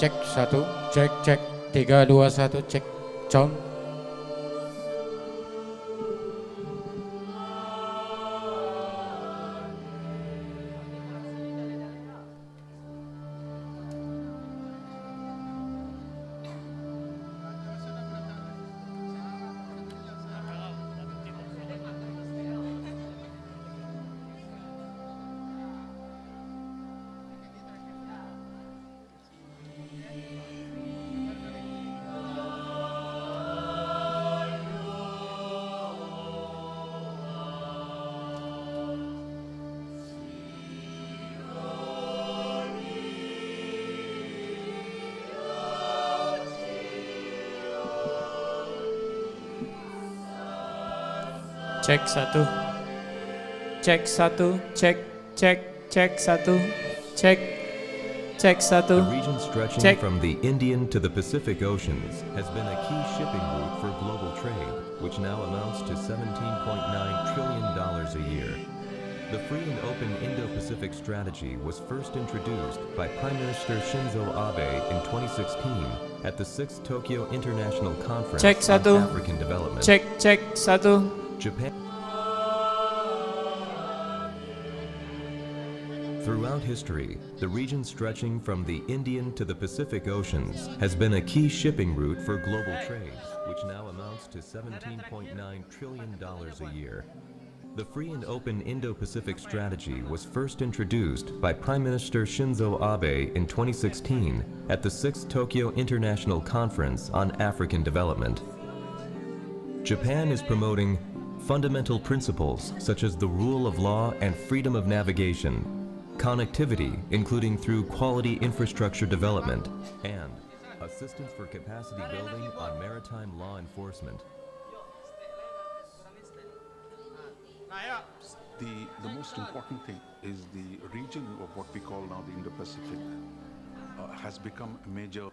cek satu, cek 3 2 1 cek con. Cek satu, cek satu, cek satu, cek satu. The region stretching Check. from the Indian to the Pacific Oceans has been a key shipping route for global trade, which now amounts to $17.9 trillion a year. The free and open Indo-Pacific strategy was first introduced by Prime Minister Shinzo Abe in 2016 at the 6th Tokyo International Conference Check on satu. African Development. Cek satu. Japan. Throughout history, the region stretching from the Indian to the Pacific Oceans has been a key shipping route for global trade, which now amounts to $17.9 trillion a year. The free and open Indo-Pacific strategy was first introduced by Prime Minister Shinzo Abe in 2016 at the 6th Tokyo International Conference on African Development. Japan is promoting fundamental principles such as the rule of law and freedom of navigation, connectivity, including through quality infrastructure development, and assistance for capacity building on maritime law enforcement. The most important thing is the region of what we call now the Indo-Pacific has become a major.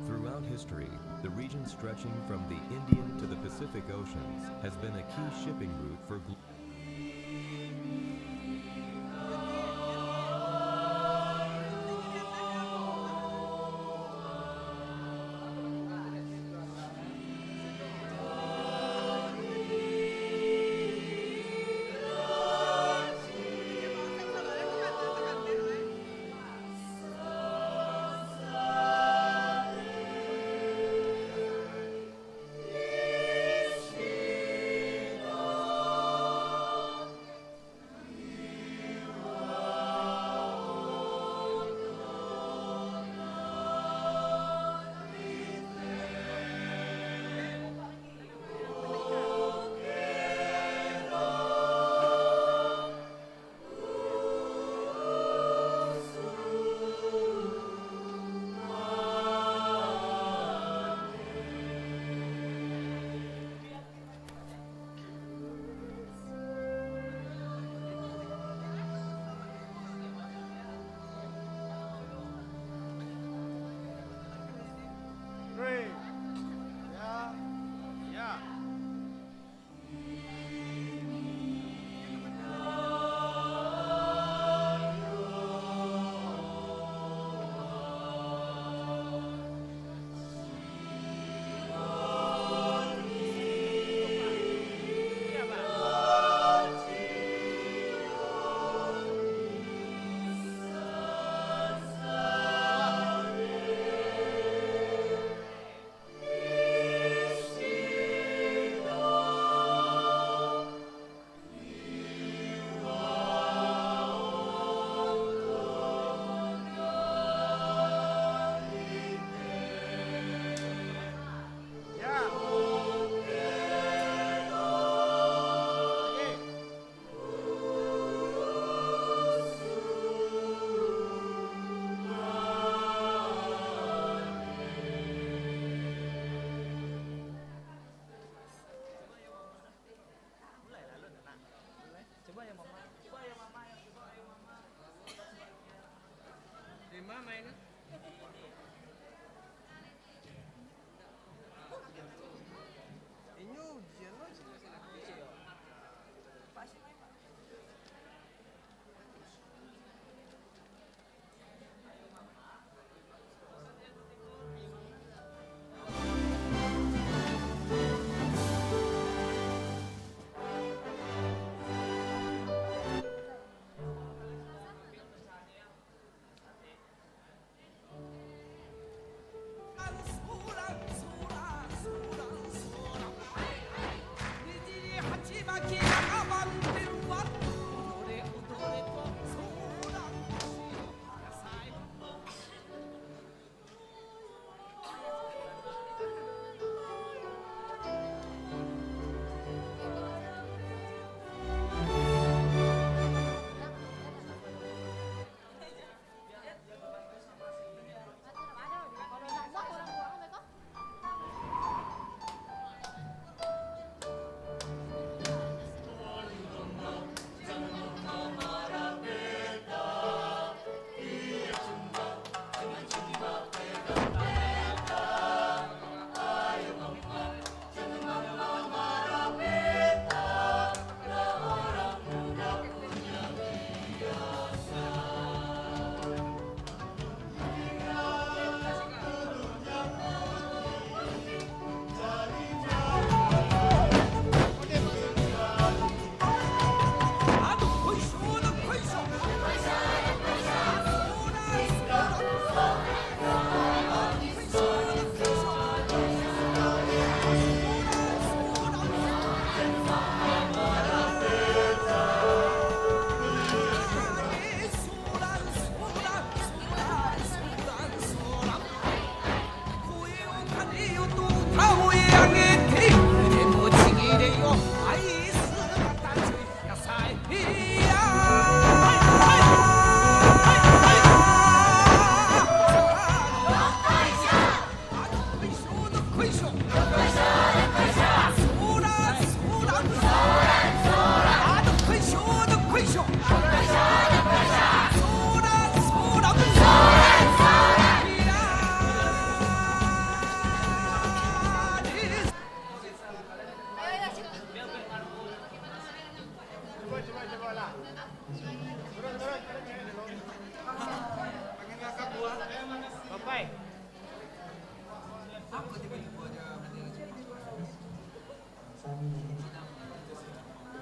Throughout history, the region stretching from the Indian to the Pacific Oceans has been a key shipping route for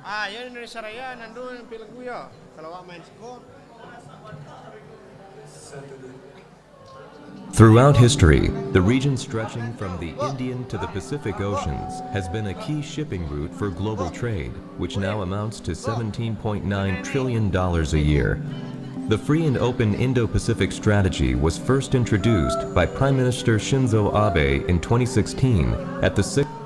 Ya Indonesia Raya nandu yang pilih gue ya. Kalau wak main siko. Throughout history, the region stretching from the Indian to the Pacific Oceans has been a key shipping route for global trade, which now amounts to $17.9 trillion a year. The free and open Indo-Pacific strategy was first introduced by Prime Minister Shinzo Abe in 2016 at the 6th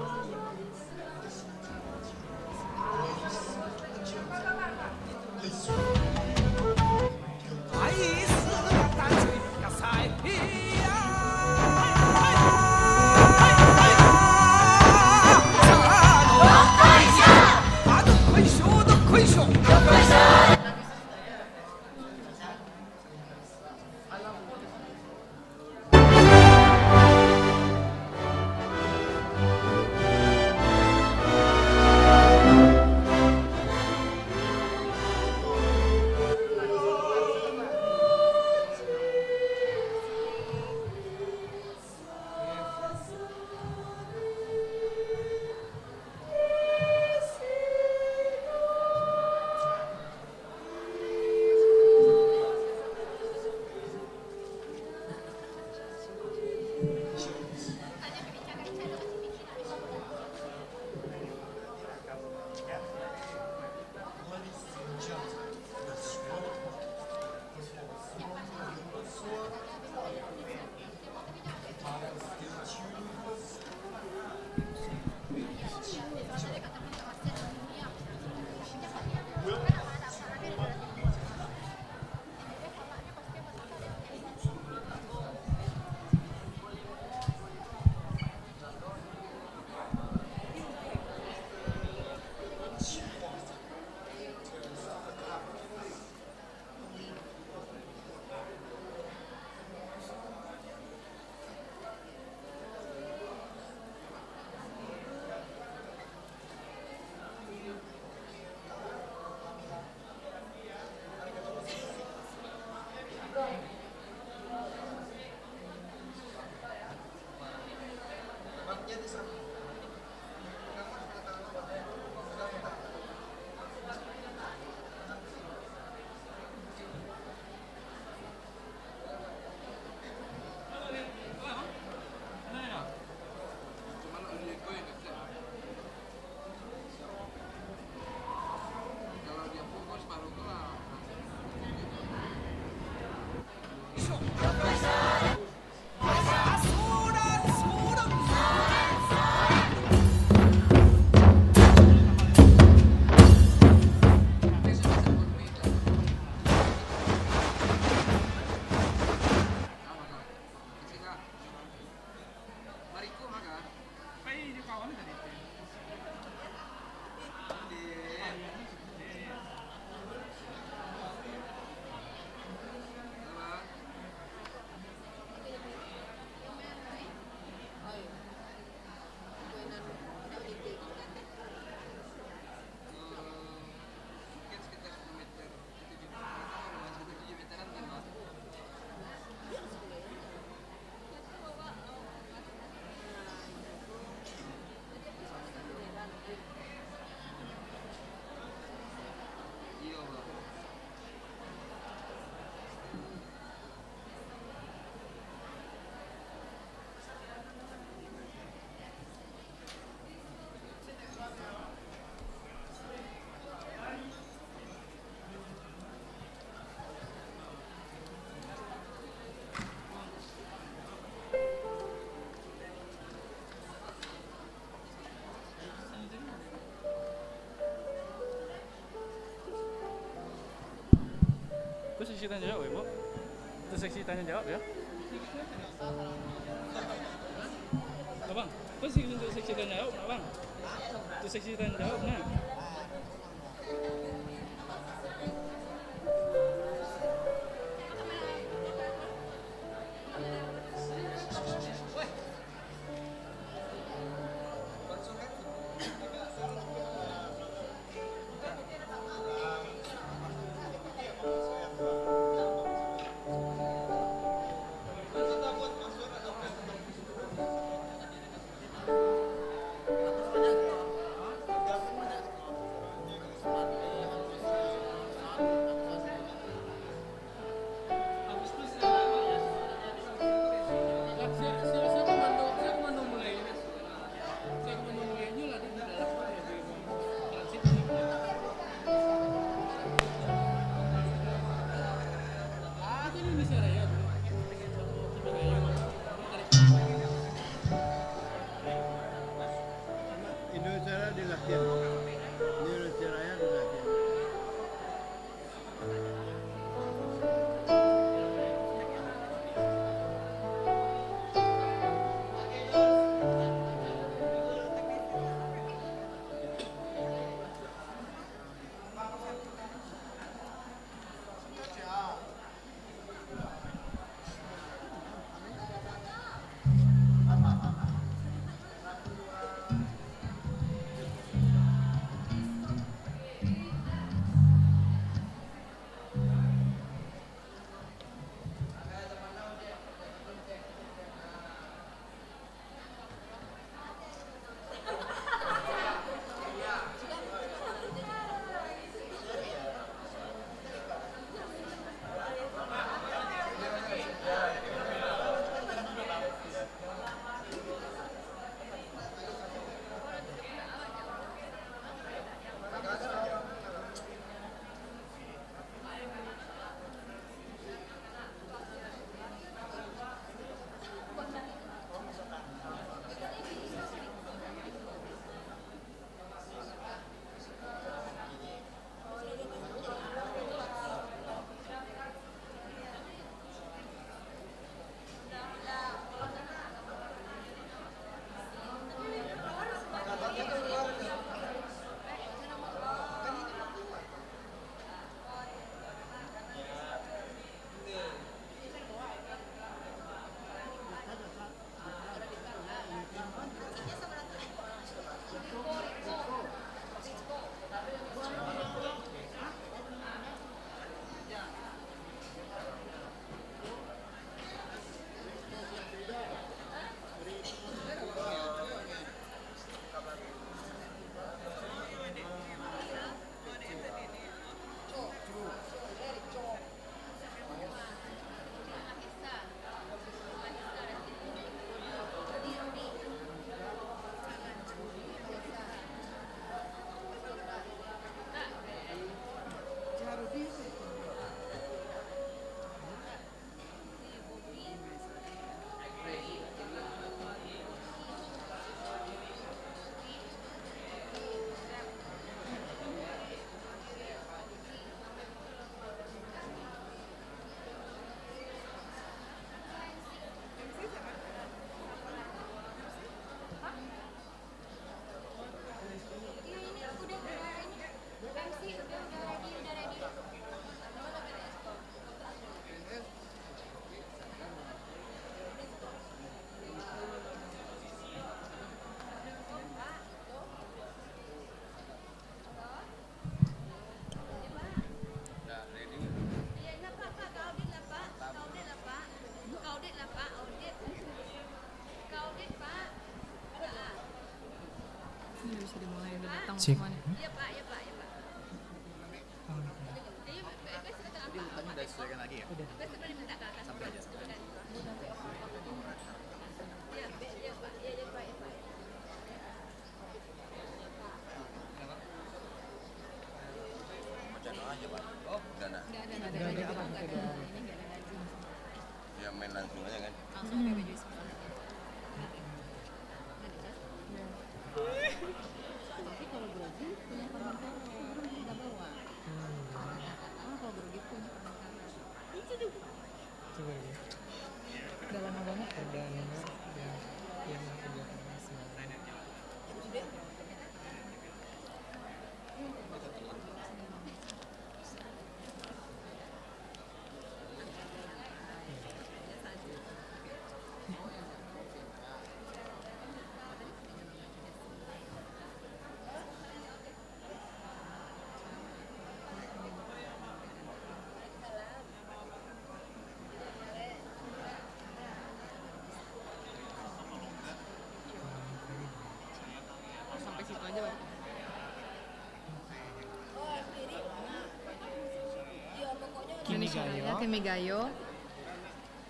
Itu seksi tanya jawab ya, Bu? Itu seksi tanya jawab ya? Abang, itu seksi tanya jawab, Abang. Itu seksi tanya jawab, nah. Ya main langsung aja kan. Sampai situ aja, Pak. Kimigayo. Kemigayo.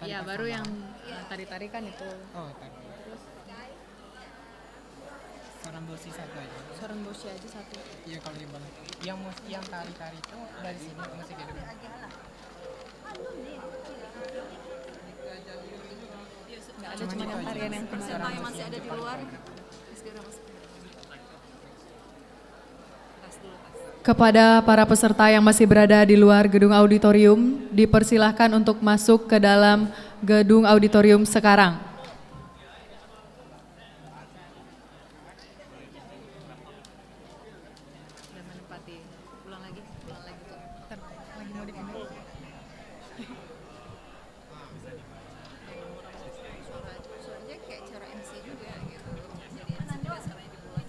Iya, Tanpa baru sama. yang tari-tarikan itu. Oh, tadi. Seorang bosi satu aja. Seorang bosnya aja satu. Iya kalau di bawah. Yang tari-tari itu dari sini musik hidup. Nggak ada, cuma yang tarian yang kemarin. Yang masih ada di luar. Kepada para peserta yang masih berada di luar gedung auditorium, dipersilahkan untuk masuk ke dalam gedung auditorium sekarang. Dan menempati. Ulang lagi tuh. Lagi mau dipindah. Suaranya kayak cara MC juga gitu. Jadi MC juga sekarang dibuat.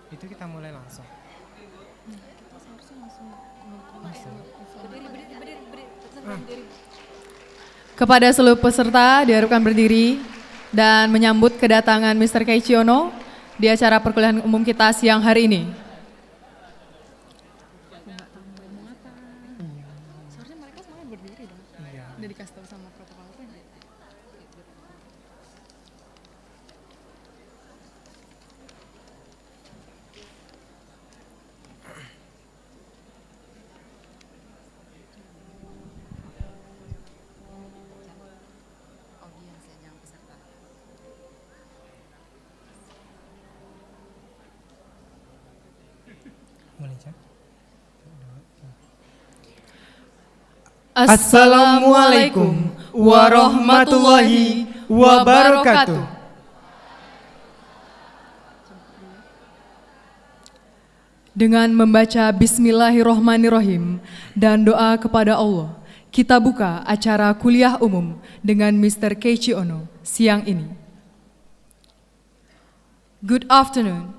Itu kita mulai langsung. Kita seharusnya langsung Kepada seluruh peserta diharapkan berdiri dan menyambut kedatangan Mr. Keiichi Ono di acara perkuliahan umum kita siang hari ini. Seharusnya mereka semuanya berdiri dong. Iya. Udah dikasih tahu sama protokol kan? Audiens ya, jangan peserta. Mulai, Cak. Assalamualaikum warahmatullahi wabarakatuh. Dengan membaca Bismillahirrohmanirrohim dan doa kepada Allah, kita buka acara kuliah umum dengan Mr. Keiichi Ono siang ini. Good afternoon,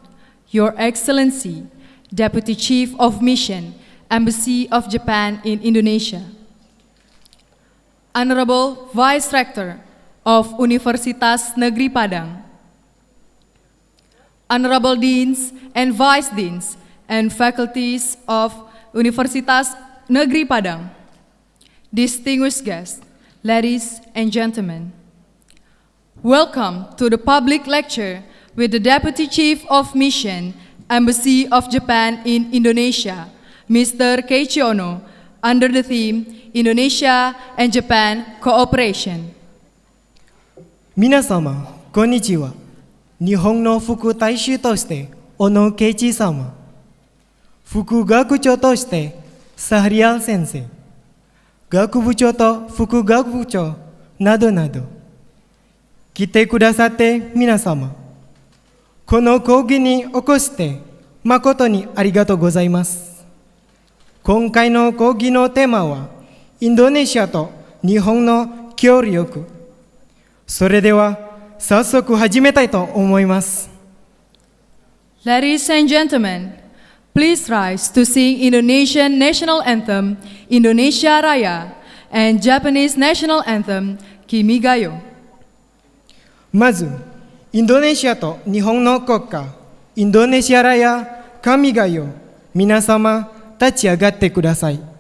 Your Excellency, Deputy Chief of Mission, Embassy of Japan in Indonesia. Honorable Vice Rector of Universitas Negeri Padang, Honorable Deans and Vice Deans and faculties of Universitas Negeri Padang, distinguished guests, ladies and gentlemen, welcome to the public lecture with the Deputy Chief of Mission, Embassy of Japan in Indonesia, Mr. Keiichi Ono, under the theme Indonesia and Japan Cooperation. 皆様、こんにちは。日本の副大使として、小野圭一様。副学長として、サハリアル先生。学部長と副学部長などなど。来てくださって皆様。この講義にお越して誠にありがとうございます。今回の講義のテーマは、インドネシアと日本の協力。それでは、早速始めたいと思います。Ladies and gentlemen, please rise to sing Indonesian national anthem, Indonesia Raya, and Japanese national anthem, Kimi ga yo. まず、インドネシアと日本の国歌、インドネシアラや神がよ、皆様立ち上がってください。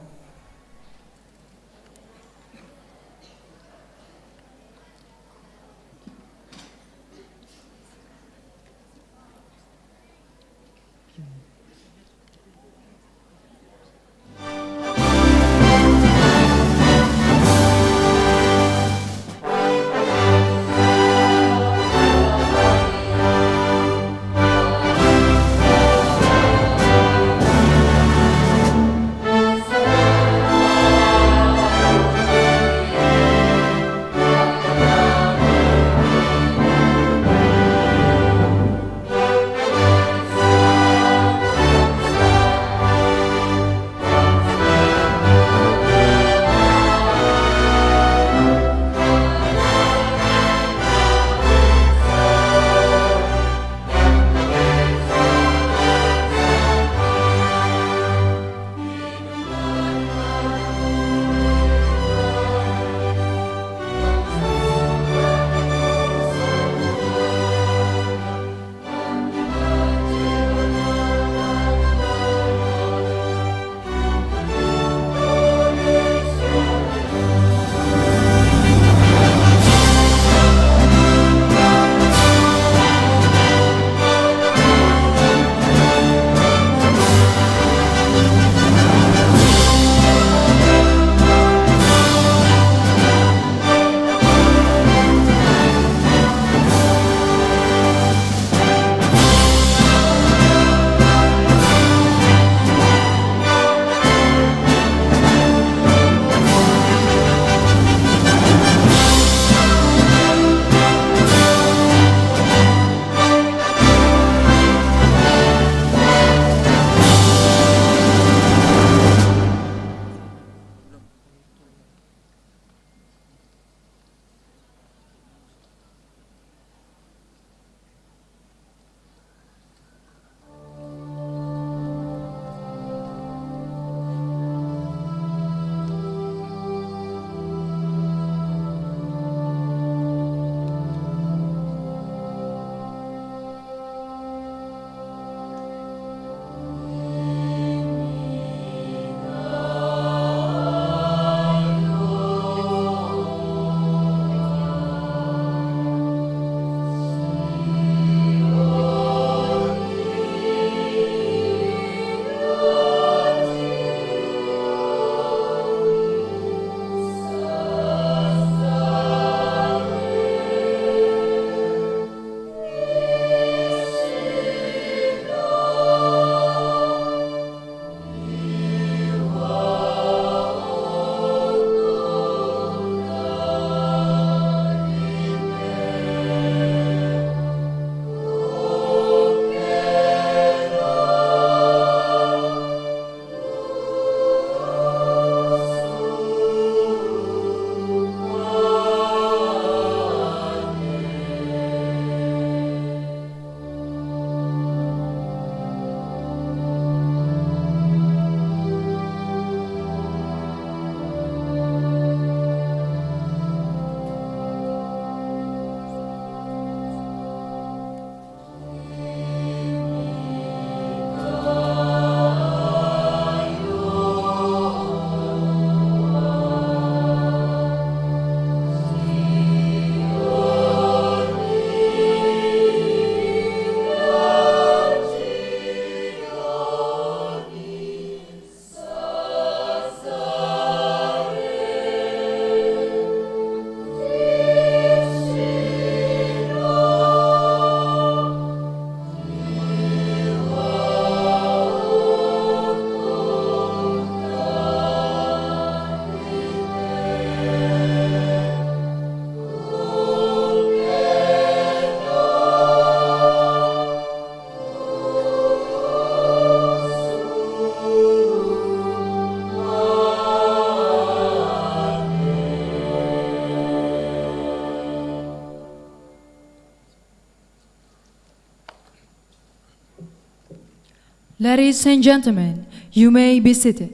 Ladies and gentlemen, you may be seated.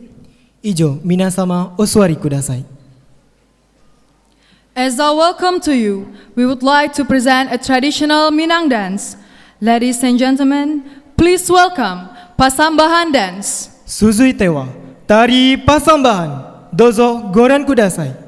以上、皆様お座りください。As a welcome to you, we would like to present a traditional Minang dance. Ladies and gentlemen, please welcome Pasambahan Dance. Suzui Tewa, Tari Pasambahan. Dozo goran kudasai.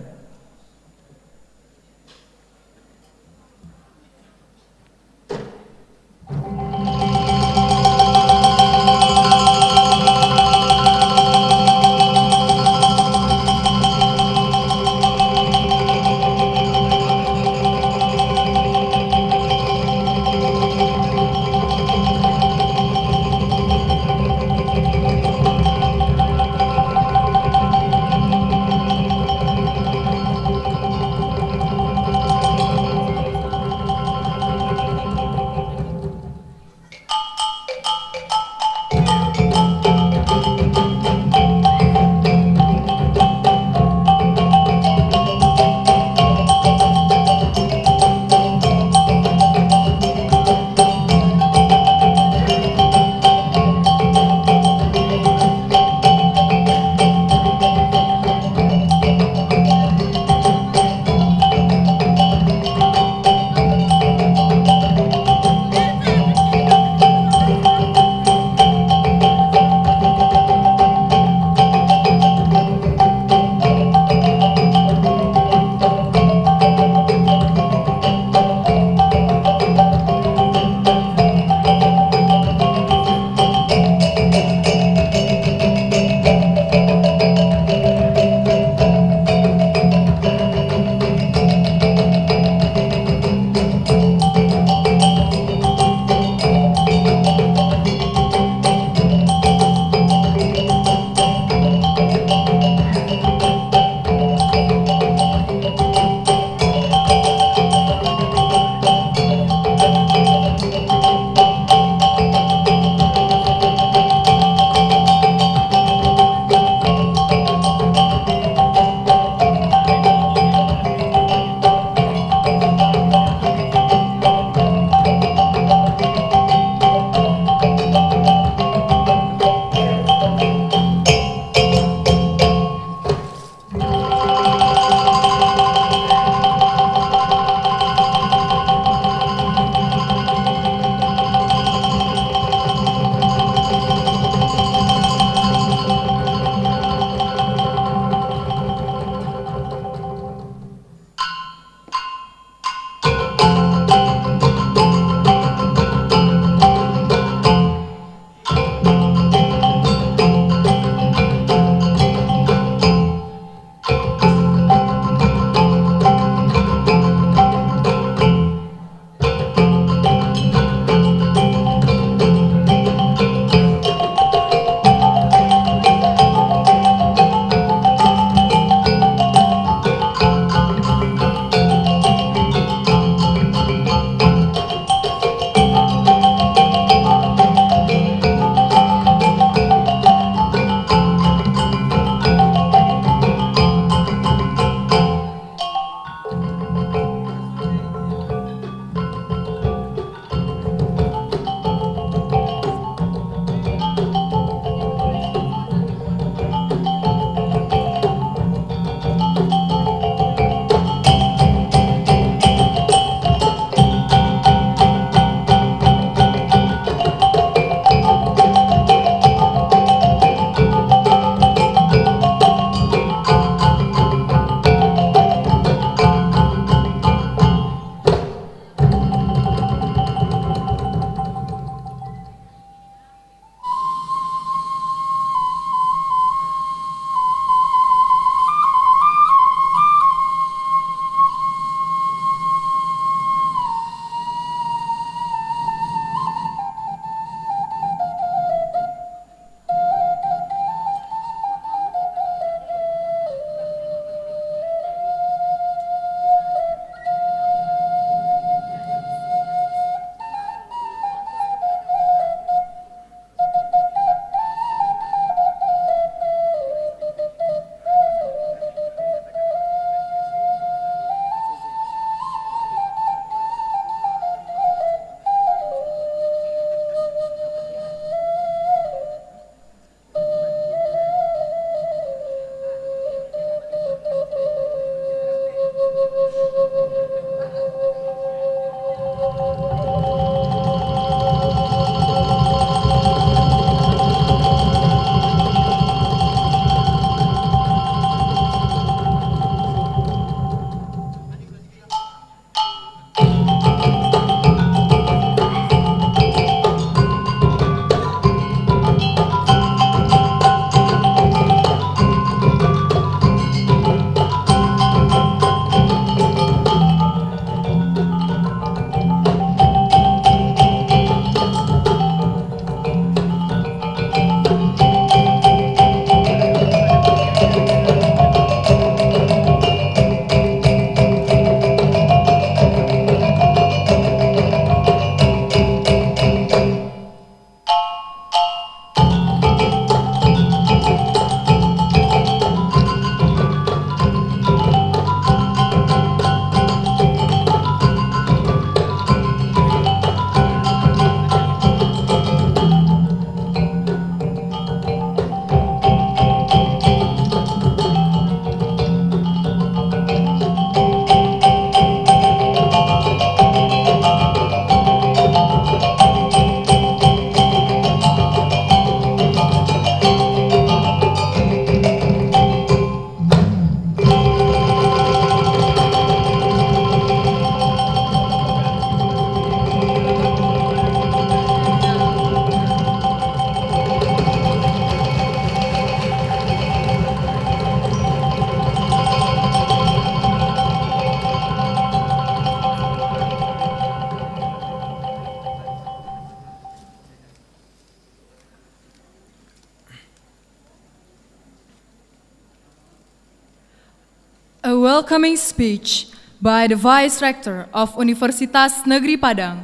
A welcoming speech by the Vice Rector of Universitas Negeri Padang,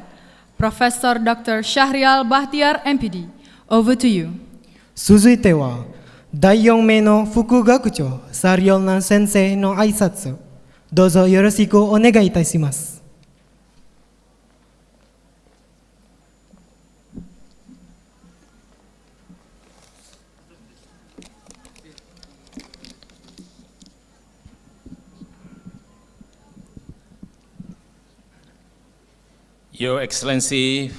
Professor Dr. Syahrial Bahtiar MPD. Over to you. 続いては第4名の副学長サリオンナン先生の挨拶どうぞよろしくお願いいたします。Your Excellency,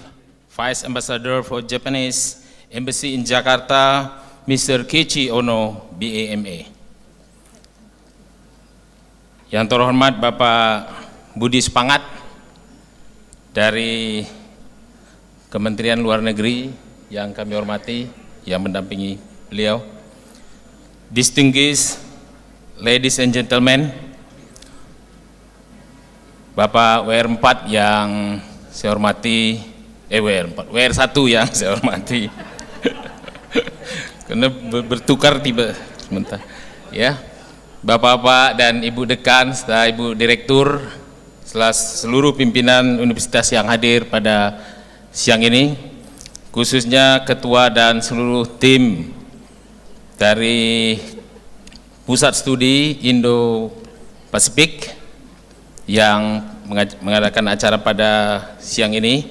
Vice Ambassador for Japanese Embassy in Jakarta, Mr. Keiichi Ono, BAMA. Yang terhormat Bapak Budi Sepangat dari Kementerian Luar Negeri yang kami hormati, yang mendampingi beliau. Distinguished ladies and gentlemen, Bapak WR4 yang saya hormati, WR1 yang saya hormati, karena bertukar tiba sebentar, ya, Bapak-bapak dan Ibu Dekan, serta Ibu Direktur, seluruh pimpinan Universitas yang hadir pada siang ini, khususnya Ketua dan seluruh tim dari Pusat Studi Indo-Pasifik yang mengadakan acara pada siang ini.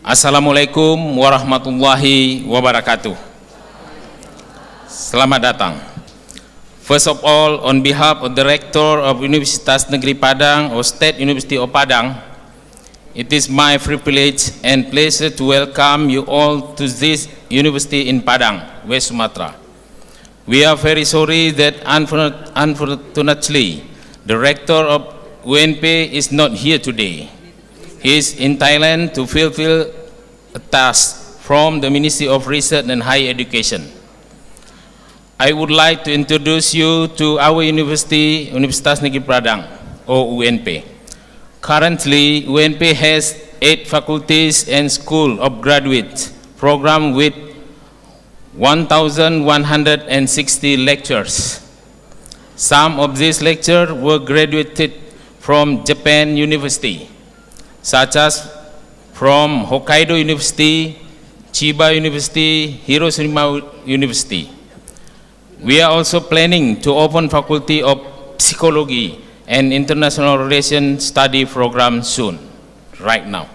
Assalamualaikum warahmatullahi wabarakatuh. Selamat datang. First of all, on behalf of the Rector of Universitas Negeri Padang or State University of Padang, it is my privilege and pleasure to welcome you all to this university in Padang, West Sumatra. We are very sorry that unfortunately the Rector of UNP is not here today. He is in Thailand to fulfill a task from the Ministry of Research and Higher Education. I would like to introduce you to our university, Universitas Negeri Padang, or UNP. Currently, UNP has 8 faculties and school of graduate program with 1,160 lectures. Some of these lectures were graduated from Japan University, such as from Hokkaido University, Chiba University, Hiroshima University. We are also planning to open Faculty of Psychology and International Relations study program soon, right now.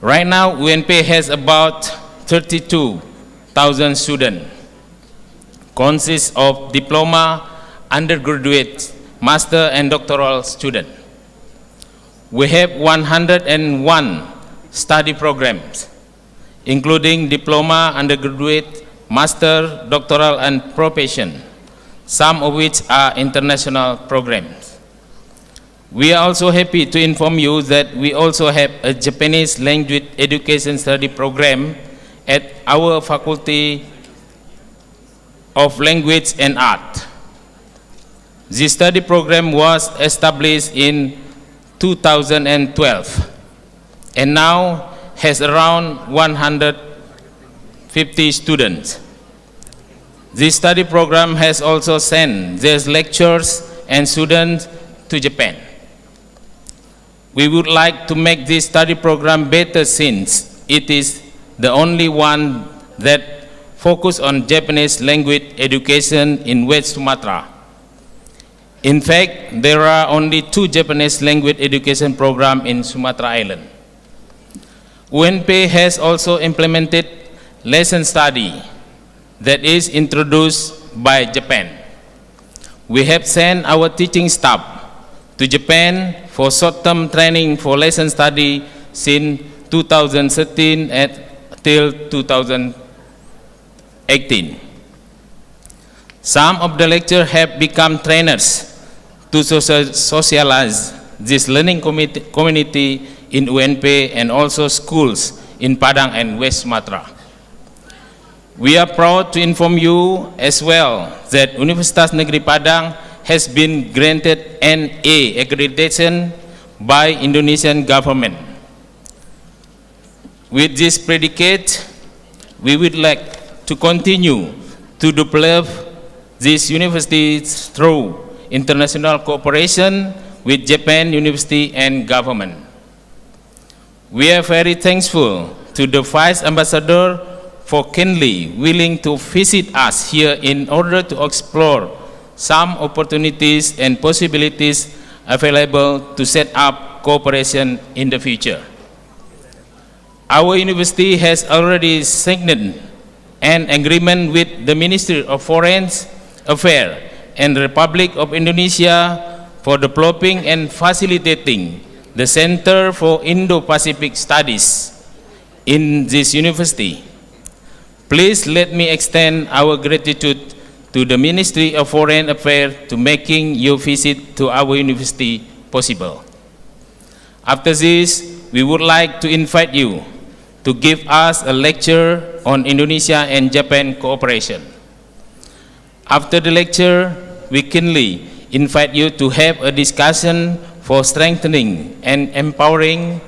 Right now, UNP has about 32,000 students, consists of diploma, undergraduate, master and doctoral students. We have 101 study programs, including diploma, undergraduate, master, doctoral, and profession, some of which are international programs. We are also happy to inform you that we also have a Japanese language education study program at our Faculty of Language and Art. This study program was established in 2012 and now has around 150 students. This study program has also sent their lecturers and students to Japan. We would like to make this study program better since it is the only one that focuses on Japanese language education in West Sumatra. In fact, there are only 2 Japanese language education programs in Sumatra Island. UNP has also implemented lesson study that is introduced by Japan. We have sent our teaching staff to Japan for short-term training for lesson study since 2013 till 2018. Some of the lecturers have become trainers to socialize this learning community in UNP and also schools in Padang and West Sumatra. We are proud to inform you as well that Universitas Negeri Padang has been granted an A accreditation by Indonesian government. With this predicate, we would like to continue to develop this university through international cooperation with Japan University and government. We are very thankful to the Vice Ambassador for kindly willing to visit us here in order to explore some opportunities and possibilities available to set up cooperation in the future. Our university has already signed an agreement with the Ministry of Foreign Affairs and the Republic of Indonesia for developing and facilitating the Center for Indo-Pacific Studies in this university. Please let me extend our gratitude to the Ministry of Foreign Affairs to making your visit to our university possible. After this, we would like to invite you to give us a lecture on Indonesia and Japan cooperation. After the lecture, we kindly invite you to have a discussion for strengthening and empowering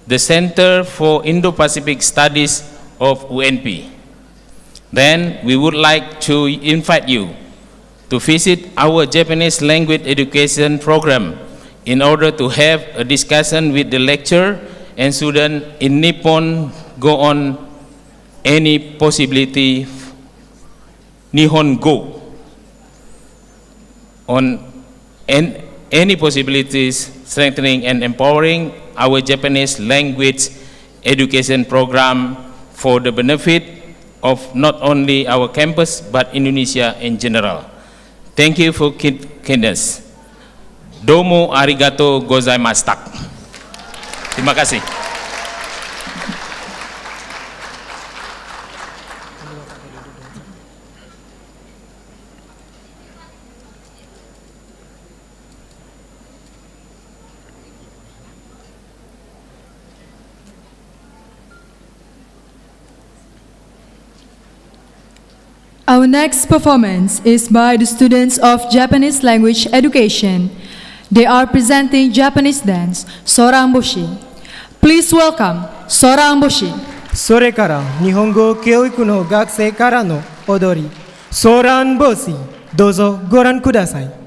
the Center for Indo-Pacific Studies of UNP. Then we would like to invite you to visit our Japanese language education program in order to have a discussion with the lecturer and student in Nippon Go on any possibility Nihon Go on any possibilities strengthening and empowering our Japanese language education program for the benefit of not only our campus but Indonesia in general. Thank you for kindness. Domo arigato gozaimashita. Terima kasih. Our next performance is by the students of Japanese language education. They are presenting Japanese dance, Soranboshi. Please welcome Soranboshi. それから日本語教育の学生からの踊り、ソーランボシ、どうぞご覧ください。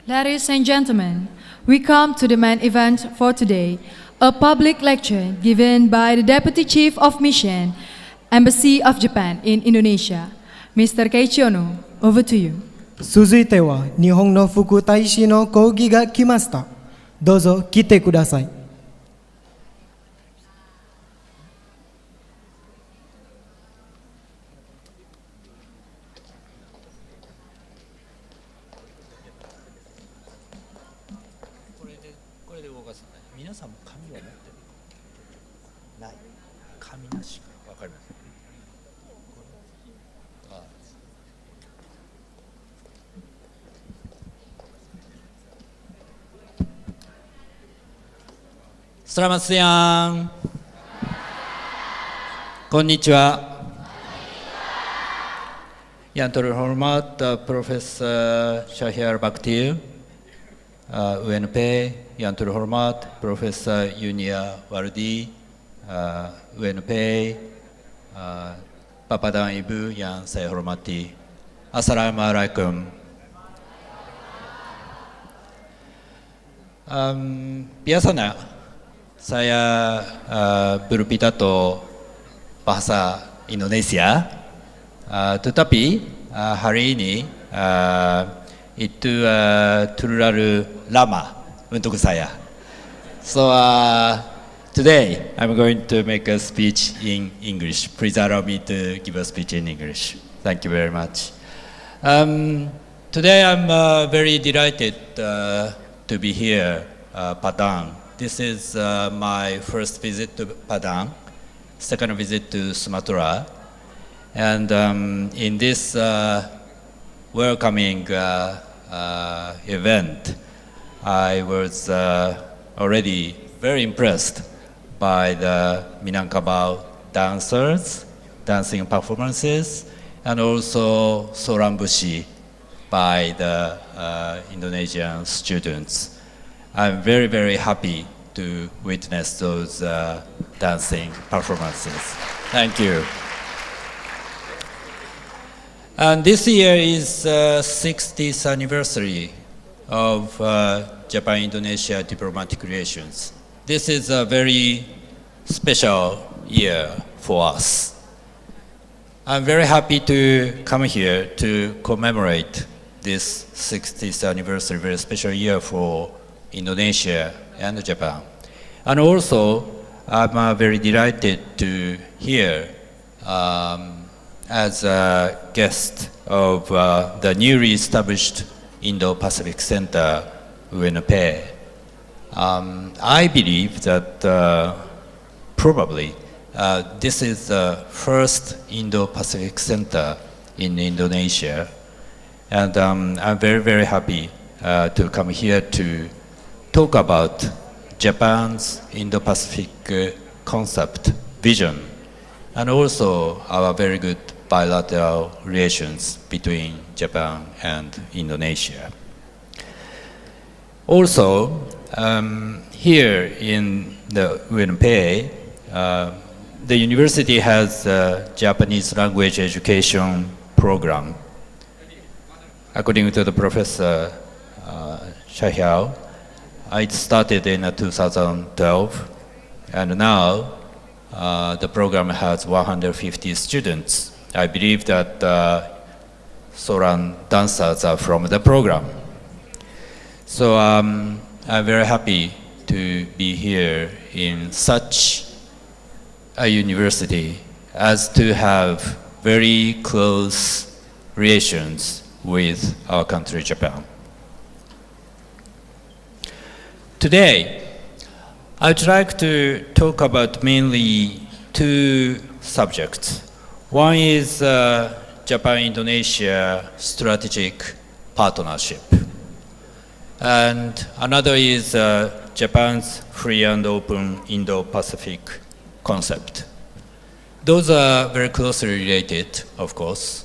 Ladies and gentlemen, we come to the main event for today, a public lecture given by the Deputy Chief of Mission, Embassy of Japan in Indonesia. Mr. Keiichi Ono, over to you. 続いては日本の副大使の講義が来ました。どうぞ来てください。これで動かすね。皆さんも紙を持ってる？ない。紙なし。わかります。Selamat siang. Konnichiwa. Yang terhormat Profesor Syahir Bakti, UNP, yang terhormat Profesor Yunia Wardi, UNP, Bapak dan Ibu yang saya hormati. Assalamualaikum. Biasanya saya berpidato bahasa Indonesia, tetapi hari ini itu terlalu lama untuk saya. So today I'm going to make a speech in English. Please allow me to give a speech in English. Thank you very much. Today I'm very delighted to be here, Padang. This is my first visit to Padang, second visit to Sumatra, and in this welcoming event, I was already very impressed by the Minangkabau dancers, dancing performances, and also Sorambushi by the Indonesian students. I'm very, very happy to witness those dancing performances. Thank you. And this year is 60th anniversary of Japan-Indonesia diplomatic relations. This is a very special year for us. I'm very happy to come here to commemorate this 60th anniversary, very special year for Indonesia and Japan. And also, I'm very delighted to hear as a guest of the newly established Indo-Pacific Center, UNP. I believe that probably this is the first Indo-Pacific Center in Indonesia. And I'm very, very happy to come here to talk about Japan's Indo-Pacific concept, vision, and also our very good bilateral relations between Japan and Indonesia. Also, here in the UNP, the university has a Japanese language education program. According to the professor Shahyao, it started in 2012, and now the program has 150 students. I believe that Soran dancers are from the program. So I'm very happy to be here in such a university as to have very close relations with our country, Japan. Today, I'd like to talk about mainly two subjects. One is Japan-Indonesia strategic partnership, and another is Japan's free and open Indo-Pacific concept. Those are very closely related, of course.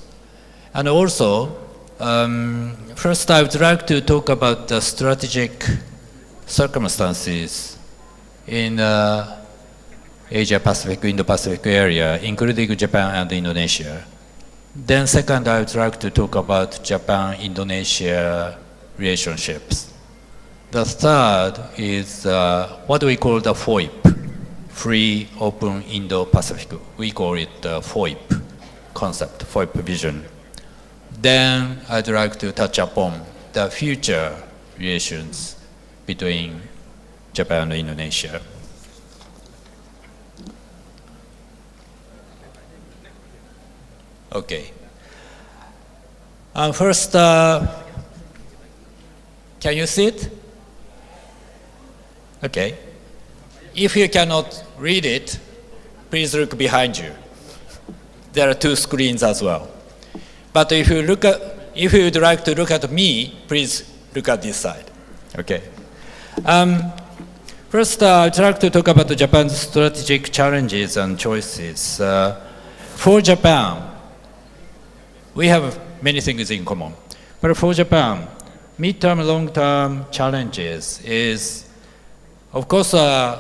And also, first I would like to talk about the strategic circumstances in Asia-Pacific, Indo-Pacific area, including Japan and Indonesia. Then second, I would like to talk about Japan-Indonesia relationships. The third is what we call the FOIP, Free Open Indo-Pacific. We call it the FOIP concept, FOIP vision. Then I'd like to touch upon the future relations between Japan and Indonesia. Okay. First, can you see it? Okay. If you cannot read it, please look behind you. There are two screens as well. But if you would like to look at me, please look at this side. Okay. First, I'd like to talk about Japan's strategic challenges and choices. For Japan, we have many things in common. But for Japan, mid-term, long-term challenges is, of course, the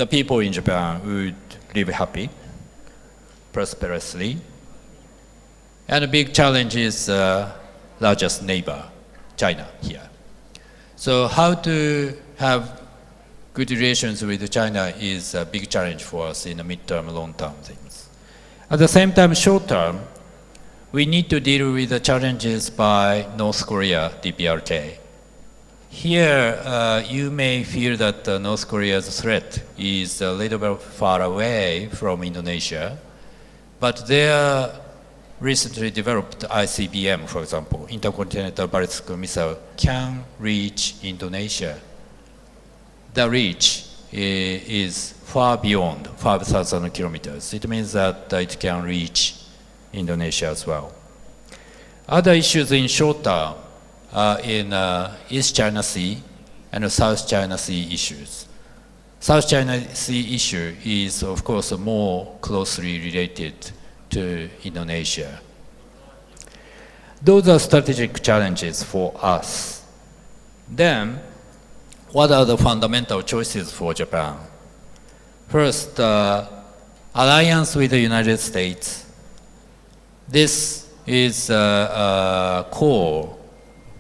people in Japan would live happy, prosperously. And a big challenge is largest neighbor, China, here. So how to have good relations with China is a big challenge for us in the mid-term, long-term things. At the same time, short-term, we need to deal with the challenges by North Korea, DPRK. Here, you may feel that North Korea's threat is a little bit far away from Indonesia, but their recently developed ICBM, for example, intercontinental ballistic missile, can reach Indonesia. The reach is far beyond 5,000 kilometers. It means that it can reach Indonesia as well. Other issues in short term are in East China Sea and South China Sea issues. South China Sea issue is, of course, more closely related to Indonesia. Those are strategic challenges for us. Then, what are the fundamental choices for Japan? First, alliance with the United States. This is core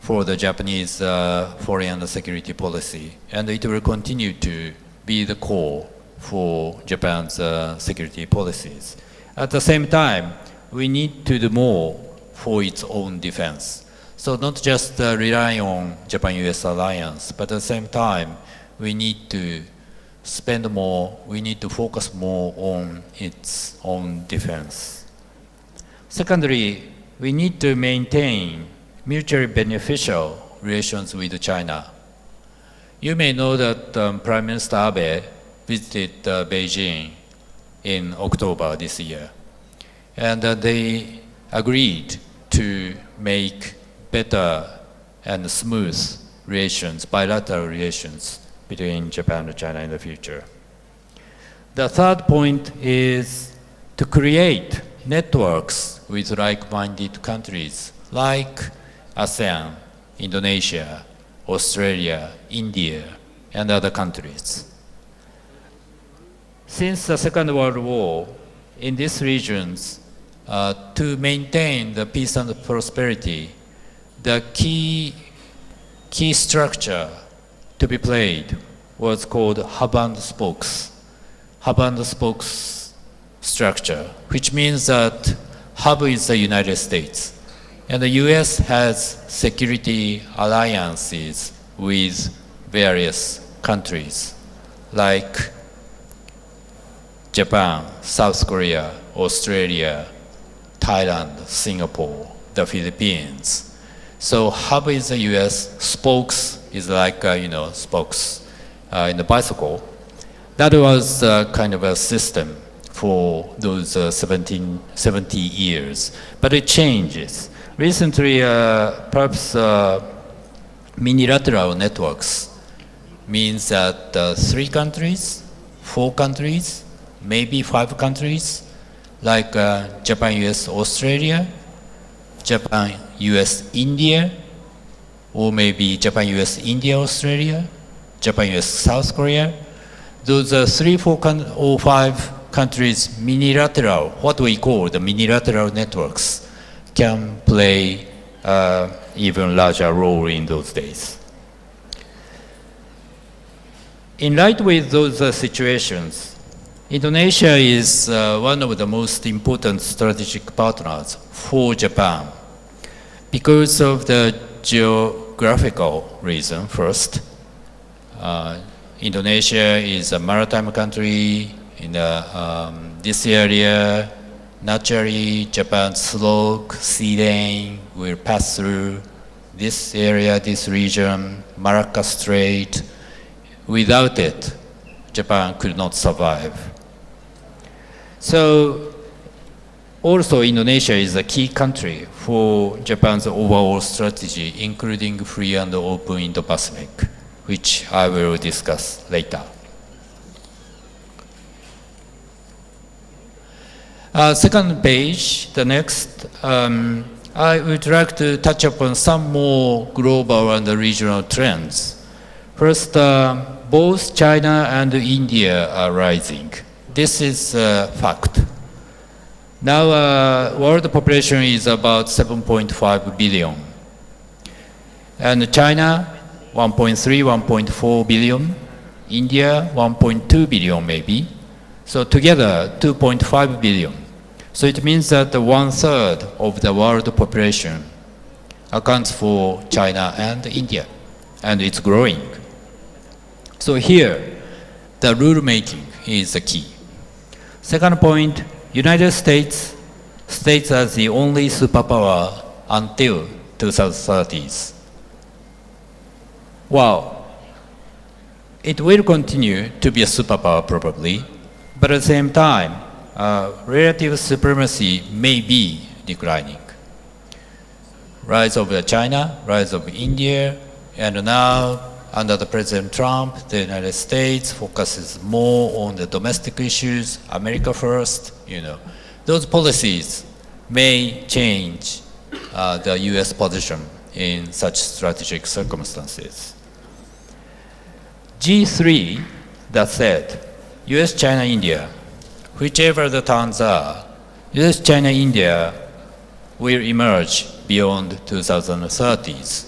for the Japanese foreign and security policy, and it will continue to be the core for Japan's security policies. At the same time, we need to do more for its own defense. So not just rely on Japan-US alliance, but at the same time, we need to spend more, we need to focus more on its own defense. Secondly, we need to maintain mutually beneficial relations with China. You may know that Prime Minister Abe visited Beijing in October this year, and they agreed to make better and smooth relations, bilateral relations between Japan and China in the future. The third point is to create networks with like-minded countries like ASEAN, Indonesia, Australia, India, and other countries. Since the Second World War, in these regions, to maintain the peace and prosperity, the key structure to be played was called hub and spokes. Hub and spokes structure, which means that hub is the United States. And the US has security alliances with various countries like Japan, South Korea, Australia, Thailand, Singapore, the Philippines. So hub is the US, spokes is like, spokes in the bicycle. That was kind of a system for those 70 years, but it changes. Recently, perhaps minilateral networks means that 3 countries, 4 countries, maybe 5 countries, like Japan, US, Australia, Japan, US, India, or maybe Japan, US, India, Australia, Japan, US, South Korea. Those 3, 4, or 5 countries, minilateral, what we call the minilateral networks, can play even larger role in those days. In light with those situations, Indonesia is one of the most important strategic partners for Japan because of the geographical reason. First, Indonesia is a maritime country in this area. Naturally, Japan's slope, sea lane will pass through this area, this region, Malacca Strait. Without it, Japan could not survive. So, also Indonesia is a key country for Japan's overall strategy, including free and open Indo-Pacific, which I will discuss later. Second page, the next, I would like to touch upon some more global and regional trends. First, both China and India are rising. This is a fact. Now, world population is about 7.5 billion. And China, 1.3, 1.4 billion. India, 1.2 billion maybe. So together, 2.5 billion. So it means that 1/3 of the world population accounts for China and India, and it's growing. So here, the rule making is the key. Second point, United States stays as the only superpower until 2030s. Wow. It will continue to be a superpower probably, but at the same time, relative supremacy may be declining. rise of China, rise of India, and now under the President Trump, the United States focuses more on the domestic issues, America first, Those policies may change the US position in such strategic circumstances. G3, that said, US, China, India, whichever the terms are, US, China, India will emerge beyond 2030s.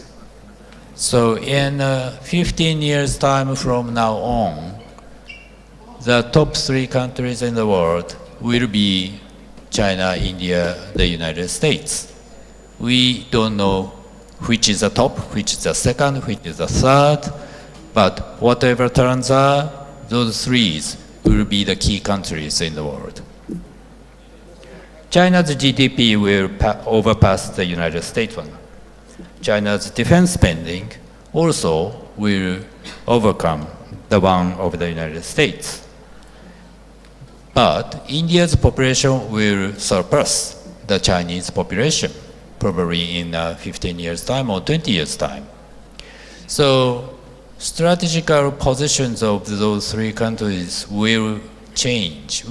So in 15 years' time from now on, the top 3 countries in the world will be China, India, the United States. We don't know which is the top, which is the second, which is the third, but whatever turns are, those 3 will be the key countries in the world. China's GDP will overpass the United States one. China's defense spending also will overcome the one of the United States. But India's population will surpass the Chinese population, probably in 15 years' time or 20 years' time. So strategical positions of those 3 countries will change.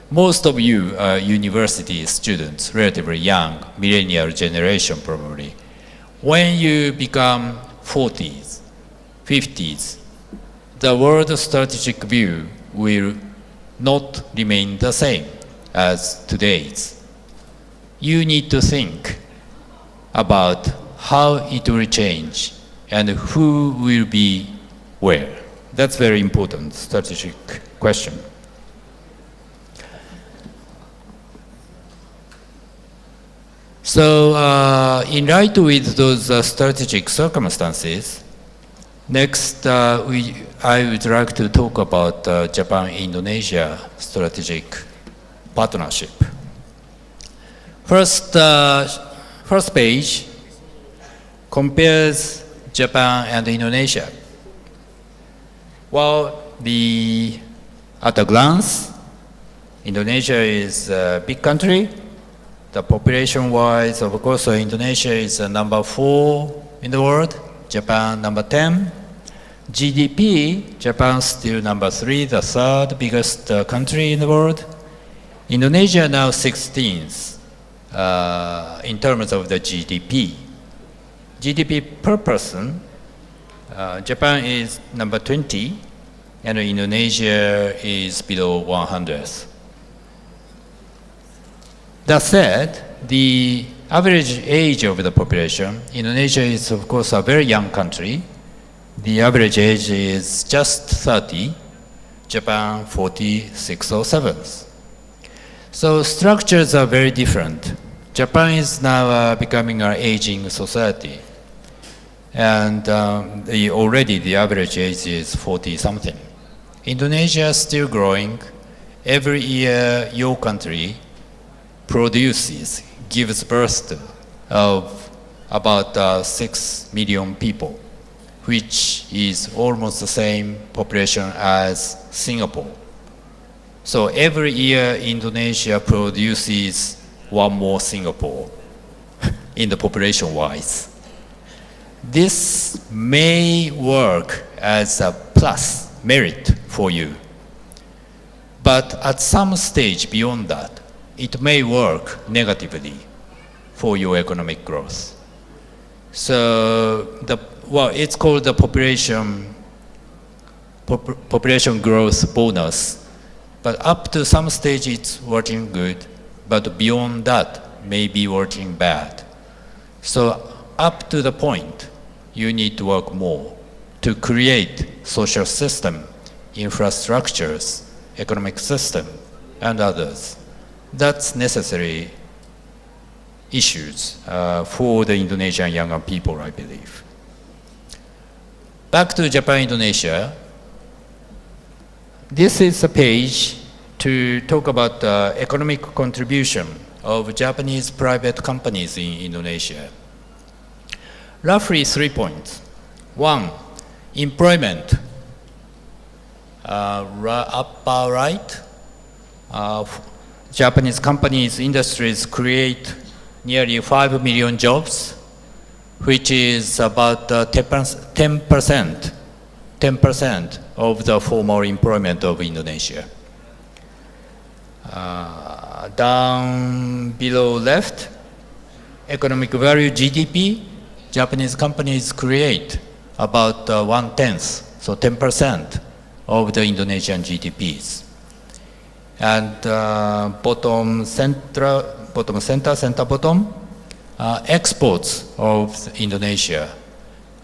Most of you are university students, relatively young, millennial generation probably. When you become 40s, 50s, the world strategic view will not remain the same as today's. You need to think about how it will change and who will be where. That's very important strategic question. So in light with those strategic circumstances, next I would like to talk about Japan-Indonesia strategic partnership. First page compares Japan and Indonesia. Well, at a glance, Indonesia is a big country. The population-wise, of course, Indonesia is number 4 in the world, Japan number 10. GDP, Japan still number 3, the 3rd biggest country in the world. Indonesia now 16th in terms of the GDP. GDP per person, Japan is number 20, and Indonesia is below 100th. That said, the average age of the population, Indonesia is of course a very young country. The average age is just 30, Japan 46 or 7. So structures are very different. Japan is now becoming an aging society. And already the average age is 40 something. Indonesia is still growing. Every year your country gives birth of about 6 million people, which is almost the same population as Singapore. So every year Indonesia produces 1 more Singapore in the population-wise. This may work as a plus merit for you, but at some stage beyond that, it may work negatively for your economic growth. So it's called the population growth bonus, but up to some stage it's working good, but beyond that may be working bad. So up to the point, you need to work more to create social system, infrastructures, economic system, and others. That's necessary issues for the Indonesian younger people, I believe. Back to Japan-Indonesia. This is a page to talk about the economic contribution of Japanese private companies in Indonesia. Roughly 3 points. 1, employment. Upper right, Japanese companies, industries create nearly 5 million jobs, which is about 10% of the formal employment of Indonesia. Down below left, economic value GDP, Japanese companies create about 1/10, so 10% of the Indonesian GDPs. And bottom, exports of Indonesia,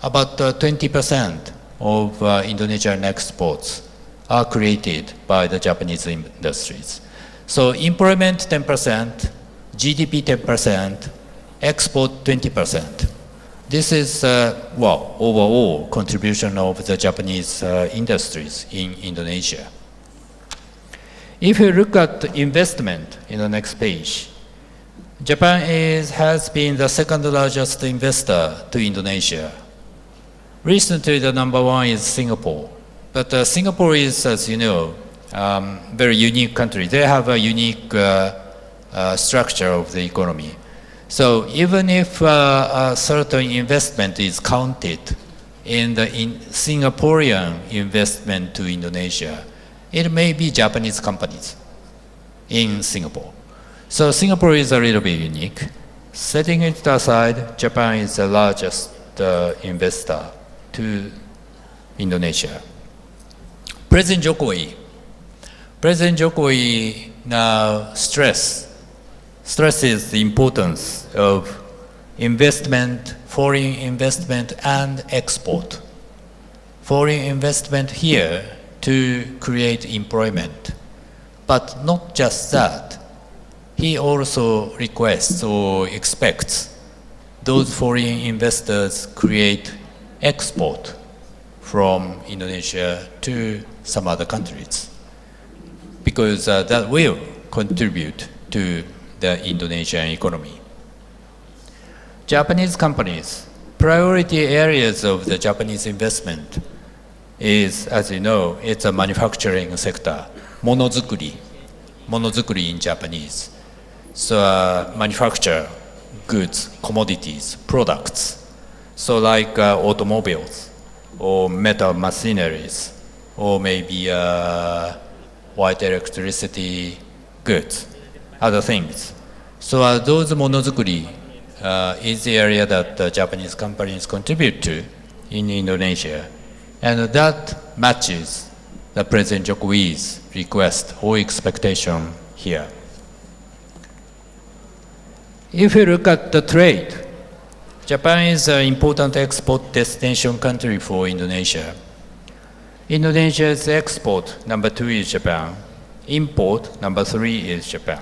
about 20% of Indonesian exports are created by the Japanese industries. So employment 10%, GDP 10%, export 20%. This is, overall contribution of the Japanese industries in Indonesia. If you look at investment in the next page, Japan has been the second largest investor to Indonesia. Recently, the number one is Singapore. But Singapore is, as you know, very unique country. They have a unique structure of the economy. So even if a certain investment is counted in the Singaporean investment to Indonesia, it may be Japanese companies in Singapore. So Singapore is a little bit unique. Setting it aside, Japan is the largest investor to Indonesia. President Jokowi now stresses the importance of investment, foreign investment and export. Foreign investment here to create employment. But not just that, he also requests or expects those foreign investors create export from Indonesia to some other countries, because that will contribute to the Indonesian economy. Japanese companies, priority areas of the Japanese investment is, as you know, it's a manufacturing sector, monozukuri in Japanese. So manufacture goods, commodities, products. So like automobiles or metal machineries or maybe white electricity goods, other things. So those monozukuri is the area that Japanese companies contribute to in Indonesia. And that matches the President Jokowi's request or expectation here. If you look at the trade, Japan is an important export destination country for Indonesia. Indonesia's export, number 2 is Japan. Import, number 3 is Japan.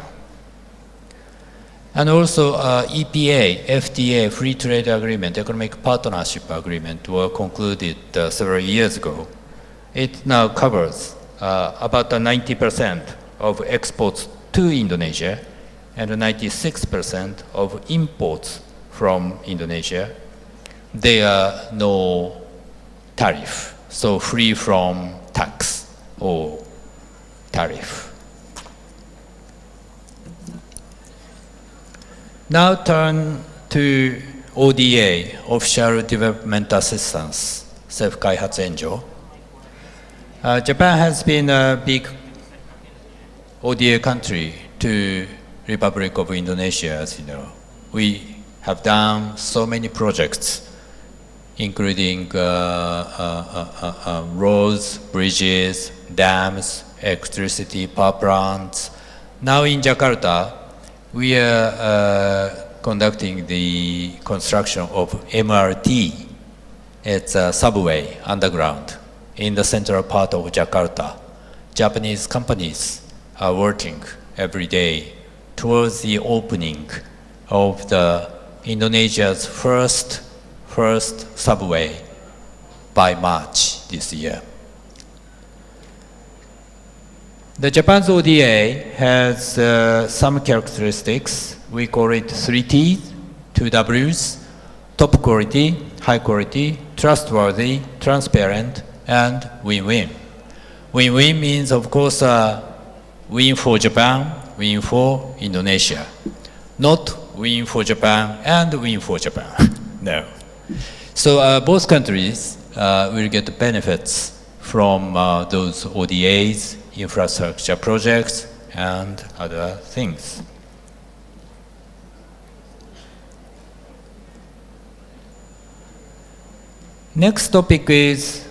And also EPA, FTA, Free Trade Agreement, Economic Partnership Agreement were concluded several years ago. It now covers about 90% of exports to Indonesia and 96% of imports from Indonesia. There are no tariff, so free from tax or tariff. Now turn to ODA, Official Development Assistance, Self-Kaihatsu Enjo. Japan has been a big ODA country to Republic of Indonesia, as you know. We have done so many projects, including roads, bridges, dams, electricity, power plants. Now in Jakarta, we are conducting the construction of MRT. It's a subway underground in the central part of Jakarta. Japanese companies are working every day towards the opening of the Indonesia's first subway by March this year. The Japan's ODA has some characteristics. We call it 3 T's, 2 W's, top quality, high quality, trustworthy, transparent, and win-win. Win-win means, of course, win for Japan, win for Indonesia. Not win for Japan and win for Japan. No. So both countries will get benefits from those ODAs, infrastructure projects, and other things. Next topic is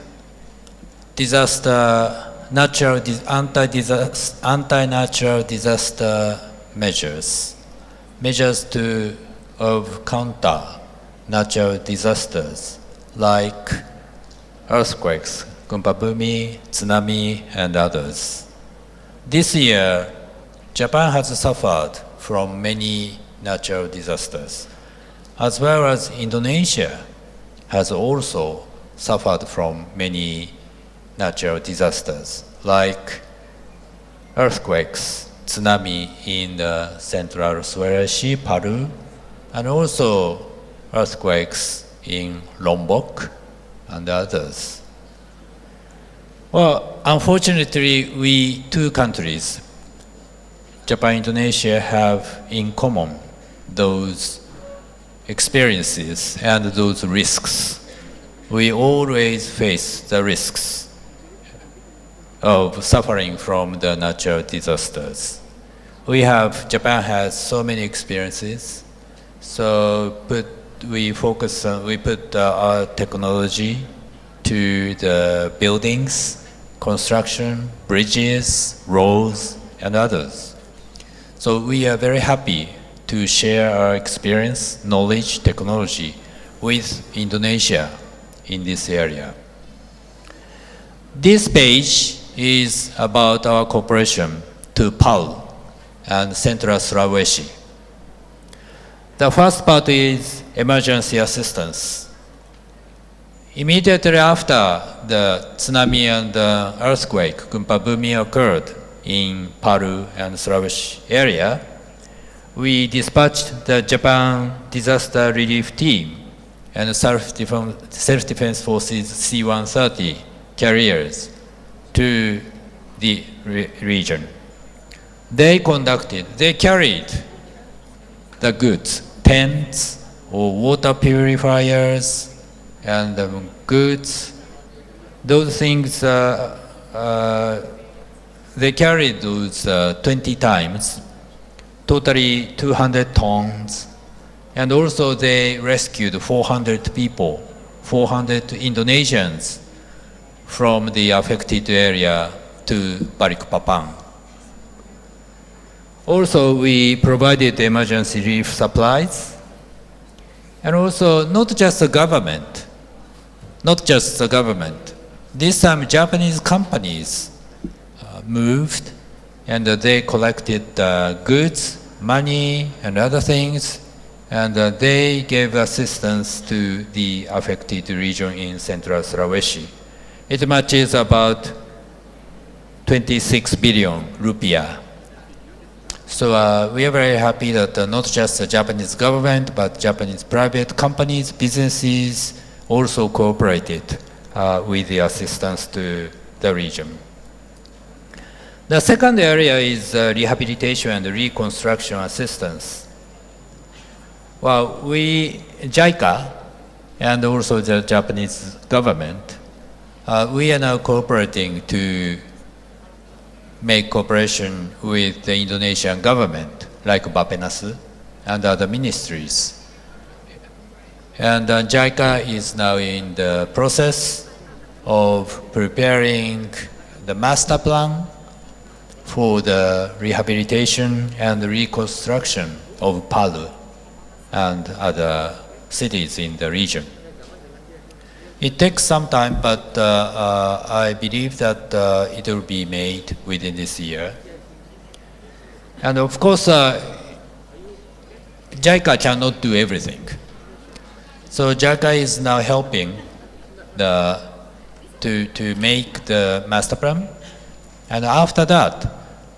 anti-natural disaster measures. Measures to counter natural disasters like earthquakes, gempa bumi, tsunami, and others. This year, Japan has suffered from many natural disasters, as well as Indonesia has also suffered from many natural disasters, like earthquakes, tsunami in the Central Sulawesi, Palu, and also earthquakes in Lombok and others. Well, unfortunately, we two countries, Japan and Indonesia, have in common those experiences and those risks. We always face the risks of suffering from the natural disasters. Japan has so many experiences, so we put our technology to the buildings, construction, bridges, roads, and others. So we are very happy to share our experience, knowledge, technology with Indonesia in this area. This page is about our cooperation to Palu and Central Sulawesi. The first part is emergency assistance. Immediately after the tsunami and the earthquake, gempa bumi occurred in Palu and Sulawesi area, we dispatched the Japan Disaster Relief Team and Self-Defense Forces C-130 carriers to the region. They carried the goods, tents or water purifiers and goods. Those things, they carried those 20 times, totally 200 tons. And also they rescued 400 people, 400 Indonesians from the affected area to Balikpapan. Also, we provided emergency relief supplies, and also not just the government. This time, Japanese companies moved, and they collected goods, money, and other things, and they gave assistance to the affected region in Central Sulawesi. It matches about 26 billion rupiah. So we are very happy that not just the Japanese government, but Japanese private companies, businesses also cooperated with the assistance to the region. The second area is rehabilitation and reconstruction assistance. Well, JICA, and also the Japanese government, we are now cooperating to make cooperation with the Indonesian government, like Bappenas and other ministries. And JICA is now in the process of preparing the master plan for the rehabilitation and reconstruction of Palu and other cities in the region. It takes some time, but I believe that it will be made within this year. And of course, JICA cannot do everything. So JICA is now helping to make the master plan. And after that,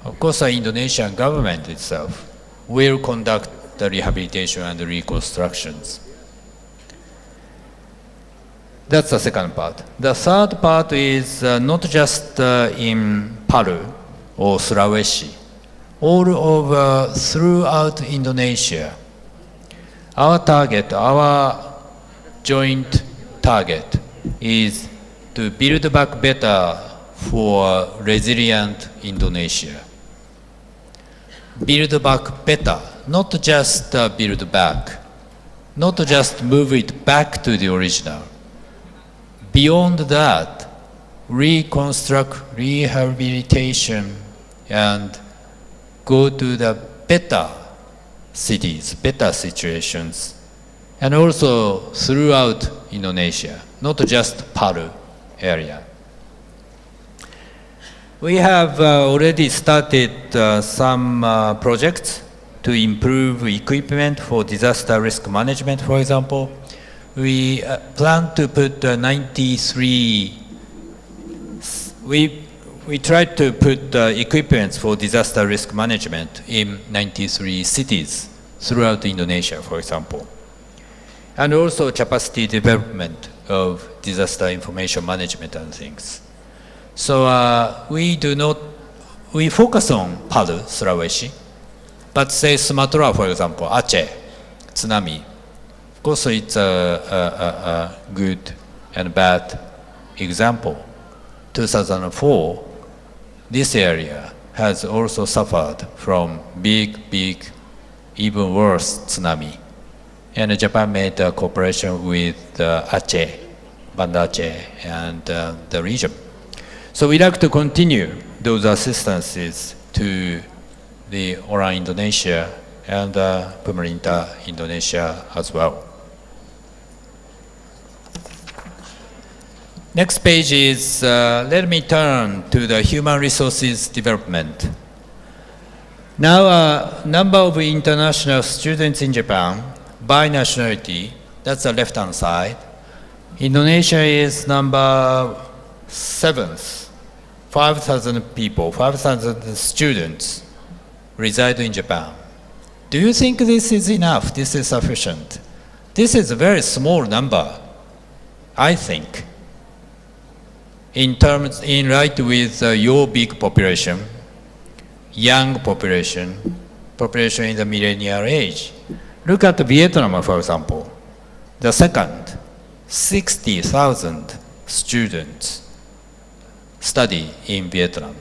of course, the Indonesian government itself will conduct the rehabilitation and the reconstructions. That's the second part. The third part is not just in Palu or Sulawesi. All over throughout Indonesia, Our target, our joint target is to build back better for resilient Indonesia. Build back better, not just build back, not just move it back to the original. Beyond that, reconstruct, rehabilitation, and go to the better cities, better situations, and also throughout Indonesia, not just Palu area. We have already started some projects to improve equipment for disaster risk management, for example. We plan to put 93, we tried to put equipment for disaster risk management in 93 cities throughout Indonesia, for example. And also capacity development of disaster information management and things. So we focus on Palu, Sulawesi, but say Sumatra, for example, Aceh, tsunami. Of course, it's a good and bad example. 2004, this area has also suffered from big, even worse tsunami. And Japan made a cooperation with Aceh, Banda Aceh, and the region. So we'd like to continue those assistances to the Orang Indonesia and Pemerintah Indonesia as well. Next page is, let me turn to the human resources development. Now, number of international students in Japan by nationality, that's the left-hand side. Indonesia is number 7th, 5,000 people, 5,000 students reside in Japan. Do you think this is enough? This is sufficient? This is a very small number, I think. In light with your big population, young population, population in the millennial age. Look at Vietnam, for example. The second, 60,000 students study in Vietnam.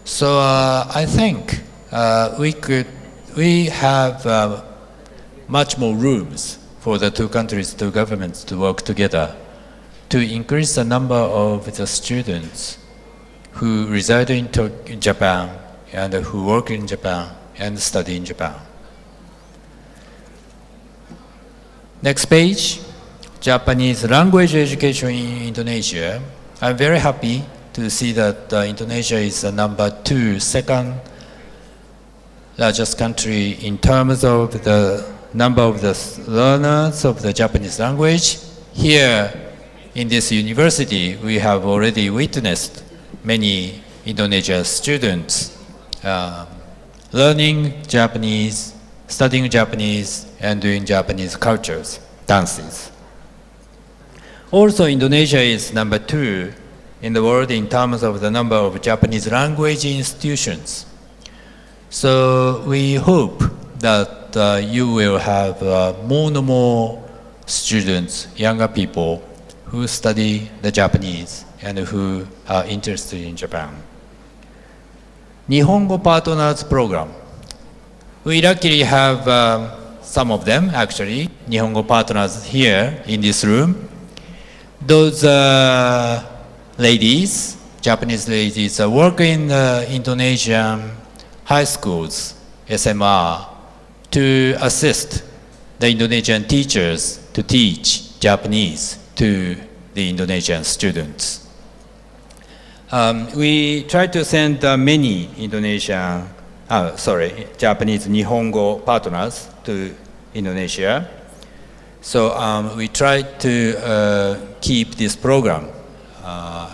So I think we have much more rooms for the two countries, two governments to work together to increase the number of the students who reside in Japan and who work in Japan and study in Japan. Next page, Japanese language education in Indonesia. I'm very happy to see that Indonesia is the number 2, second largest country in terms of the number of the learners of the Japanese language. Here in this university, we have already witnessed many Indonesian students learning Japanese, studying Japanese, and doing Japanese cultures, dances. Also, Indonesia is number 2 in the world in terms of the number of Japanese language institutions. So we hope that you will have more and more students, younger people, who study the Japanese and who are interested in Japan. Nihongo Partners Program. We luckily have some of them, actually, Nihongo Partners here in this room. Those ladies, Japanese ladies, work in Indonesian high schools, SMR, to assist the Indonesian teachers to teach Japanese to the Indonesian students. We try to send many Japanese Nihongo partners to Indonesia. So we try to keep this program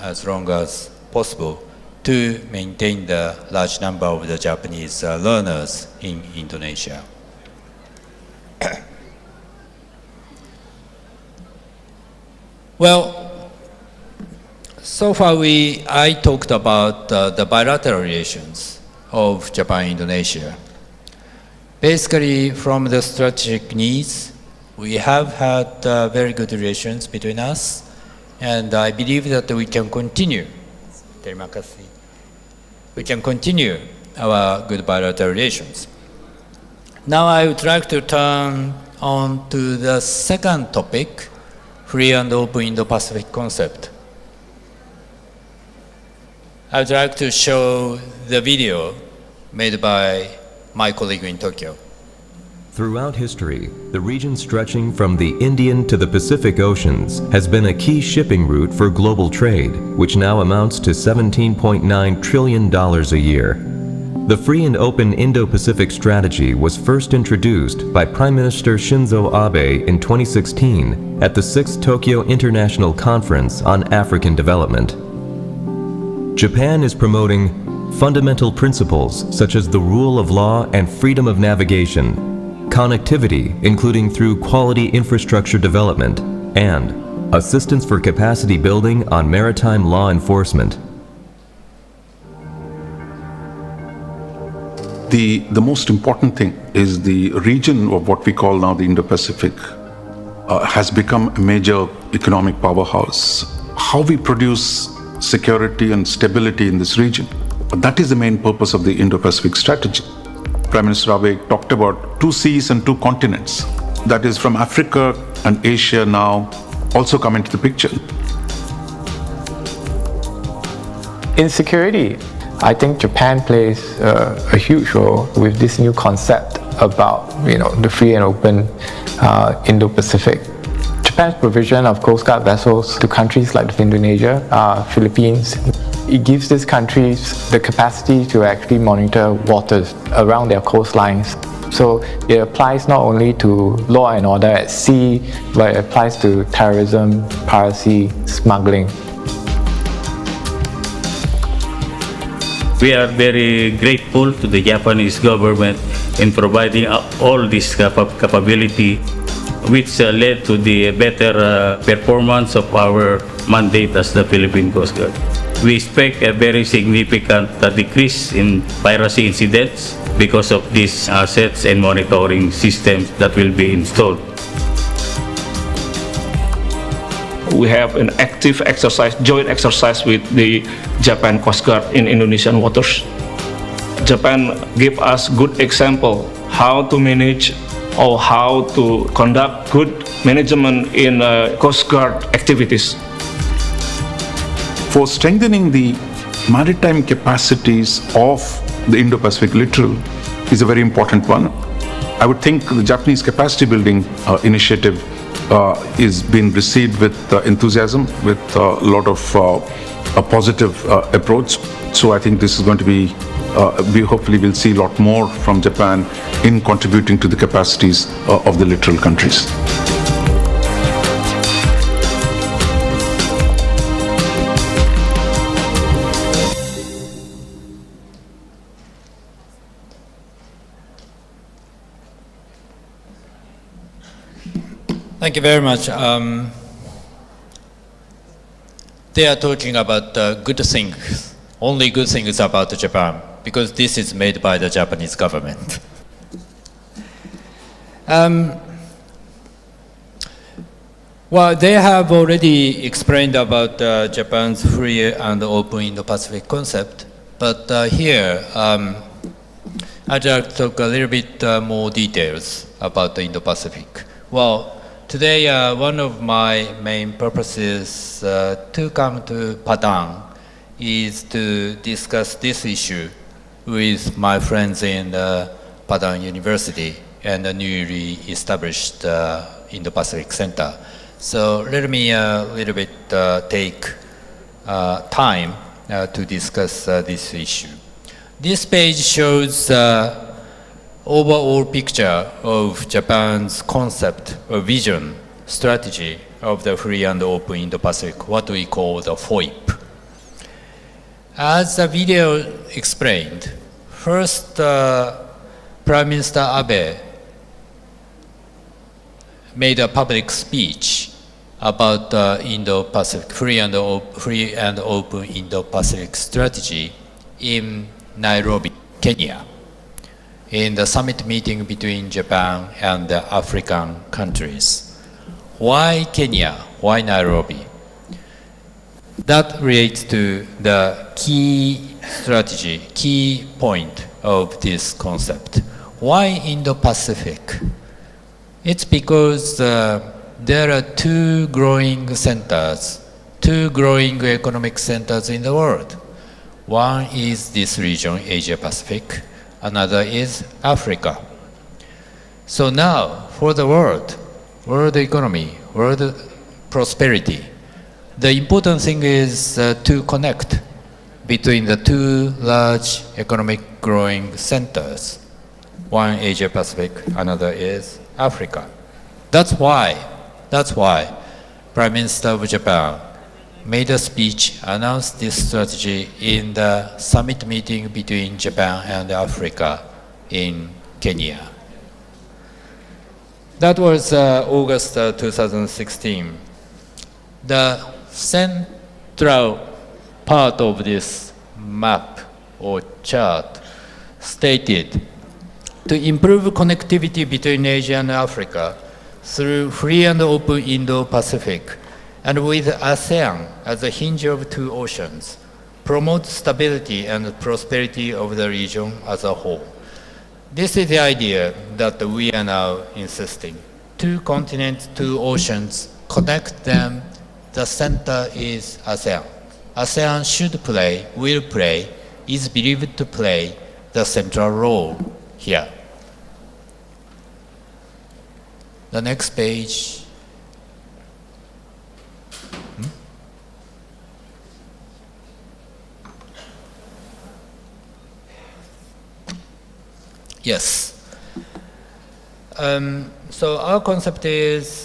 as long as possible to maintain the large number of the Japanese learners in Indonesia. Well, so far I talked about the bilateral relations of Japan and Indonesia. Basically, from the strategic needs, we have had very good relations between us, and I believe that we can continue. Terima kasih. We can continue our good bilateral relations. Now I would like to turn on to the second topic, free and open Indo-Pacific concept. I would like to show the video made by my colleague in Tokyo. Throughout history, the region stretching from the Indian to the Pacific Oceans has been a key shipping route for global trade, which now amounts to $17.9 trillion a year. The Free and Open Indo-Pacific Strategy was first introduced by Prime Minister Shinzo Abe in 2016 at the 6th Tokyo International Conference on African Development. Japan is promoting fundamental principles such as the rule of law and freedom of navigation, connectivity including through quality infrastructure development, and assistance for capacity building on maritime law enforcement. The most important thing is the region of what we call now the Indo-Pacific has become a major economic powerhouse. How we produce security and stability in this region, that is the main purpose of the Indo-Pacific strategy. Prime Minister Abe talked about 2 seas and 2 continents. That is, from Africa and Asia now also come into the picture. In security, I think Japan plays a huge role with this new concept about the free and open Indo-Pacific. Japan's provision of Coast Guard vessels to countries like Indonesia, Philippines, it gives these countries the capacity to actually monitor waters around their coastlines. So it applies not only to law and order at sea, but it applies to terrorism, piracy, smuggling. We are very grateful to the Japanese government in providing all this capability, which led to the better performance of our mandate as the Philippine Coast Guard. We expect a very significant decrease in piracy incidents because of these assets and monitoring systems that will be installed. We have an active exercise, joint exercise with the Japan Coast Guard in Indonesian waters. Japan gave us good example how to manage or how to conduct good management in Coast Guard activities. For strengthening the maritime capacities of the Indo-Pacific littoral is a very important one. I would think the Japanese capacity building initiative is being received with enthusiasm, with a lot of a positive approach. So I think this is going to be, we hopefully will see a lot more from Japan in contributing to the capacities of the littoral countries. Thank you very much. They are talking about good things, only good things about Japan, because this is made by the Japanese government. Well, they have already explained about Japan's free and open Indo-Pacific concept, but here I'd like to talk a little bit more details about the Indo-Pacific. Well, today, one of my main purposes to come to Padang is to discuss this issue with my friends in Padang University and the newly established Indo-Pacific Center. So let me a little bit take time to discuss this issue. This page shows overall picture of Japan's concept or vision, strategy of the free and open Indo-Pacific, what we call the FOIP. As the video explained, first Prime Minister Abe made a public speech about the Indo-Pacific, free and open Indo-Pacific strategy in Nairobi, Kenya. in the summit meeting between Japan and the African countries. Why Kenya? Why Nairobi? That relates to the key strategy, key point of this concept. Why Indo-Pacific? It's because there are two growing centers, two growing economic centers in the world. One is this region, Asia-Pacific. Another is Africa. So now, for the world economy, world prosperity, the important thing is to connect between the two large economic growing centers. One Asia-Pacific, another is Africa. That's why Prime Minister of Japan made a speech, announced this strategy in the summit meeting between Japan and Africa in Kenya. That was August 2016. The central part of this map or chart stated to improve connectivity between Asia and Africa through free and open Indo-Pacific, and with ASEAN as the hinge of two oceans, promote stability and prosperity of the region as a whole. This is the idea that we are now insisting. Two continents, two oceans, connect them. The center is ASEAN. ASEAN should play, will play, is believed to play the central role here. The next page. Yes. So our concept is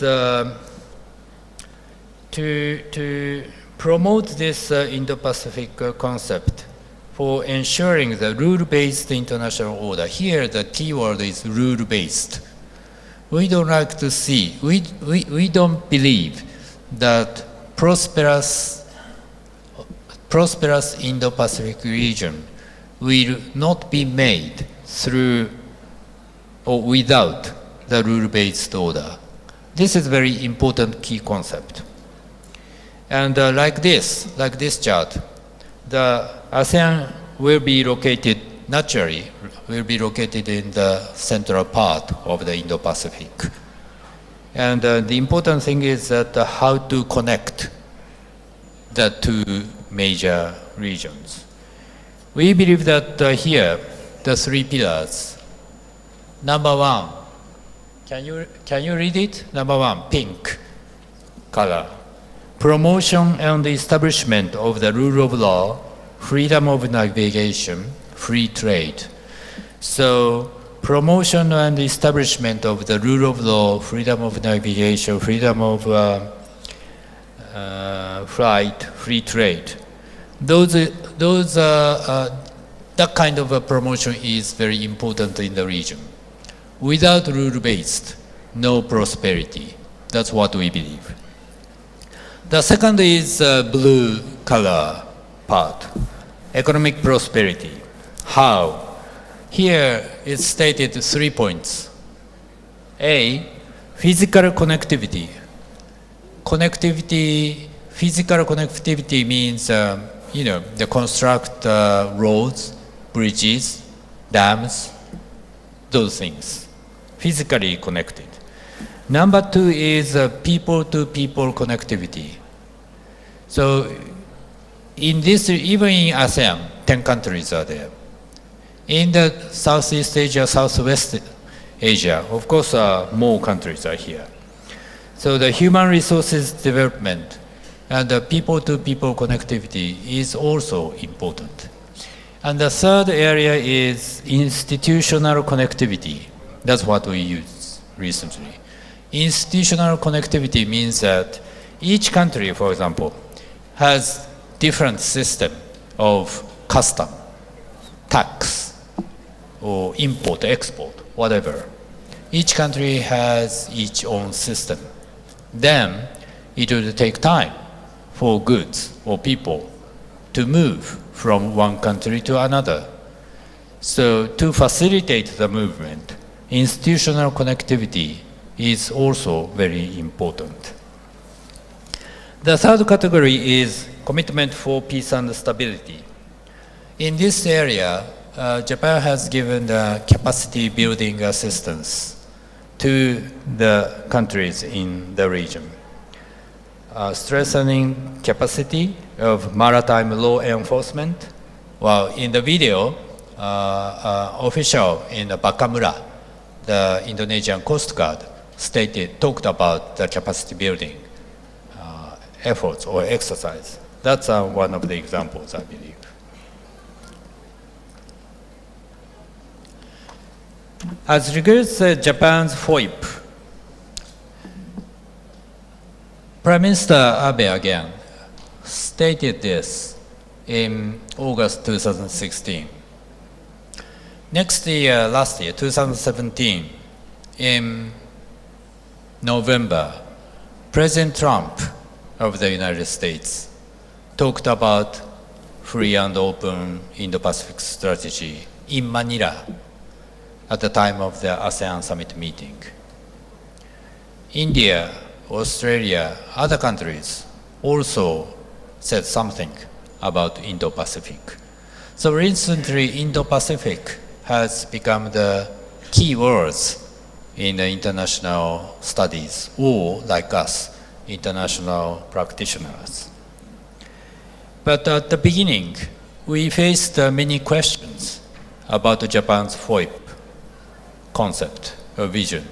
to promote this Indo-Pacific concept for ensuring the rule-based international order. Here the key word is rule-based. We don't like to see, we don't believe that prosperous Indo-Pacific region will not be made through or without the rule-based order. This is a very important key concept. And like this chart, the ASEAN will be located naturally, will be located in the central part of the Indo-Pacific. And the important thing is that how to connect the two major regions. We believe that here, the three pillars. Number one, can you read it? Number one, pink color. Promotion and establishment of the rule of law, freedom of navigation, free trade. So, promotion and establishment of the rule of law, freedom of navigation, freedom of flight, free trade. That kind of a promotion is very important in the region. Without rule-based, no prosperity. That's what we believe. The second is blue color part, economic prosperity. How? Here it's stated 3 points. A, physical connectivity. Physical connectivity means, they construct roads, bridges, dams, those things. Physically connected. Number two is people-to-people connectivity. So in this, even in ASEAN, 10 countries are there. In the Southeast Asia, Southwest Asia, of course, more countries are here. So the human resources development and the people-to-people connectivity is also important. And the third area is institutional connectivity. That's what we used recently. Institutional connectivity means that each country, for example, has different system of custom, tax, or import, export, whatever. Each country has its own system. Then it will take time for goods or people to move from one country to another. So to facilitate the movement, institutional connectivity is also very important. The third category is commitment for peace and stability. In this area, Japan has given the capacity building assistance to the countries in the region. Strengthening capacity of maritime law enforcement. Well, in the video, official in Bakamura, the Indonesian Coast Guard, talked about the capacity building efforts or exercise. That's one of the examples, I believe. As regards Japan's FOIP, Prime Minister Abe again stated this in August 2016. Last year, 2017, in November, President Trump of the United States talked about free and open Indo-Pacific strategy in Manila at the time of the ASEAN summit meeting. India, Australia, other countries also said something about Indo-Pacific. So recently, Indo-Pacific has become the key words in the international studies, or like us, international practitioners. But at the beginning, we faced many questions about Japan's FOIP concept or vision.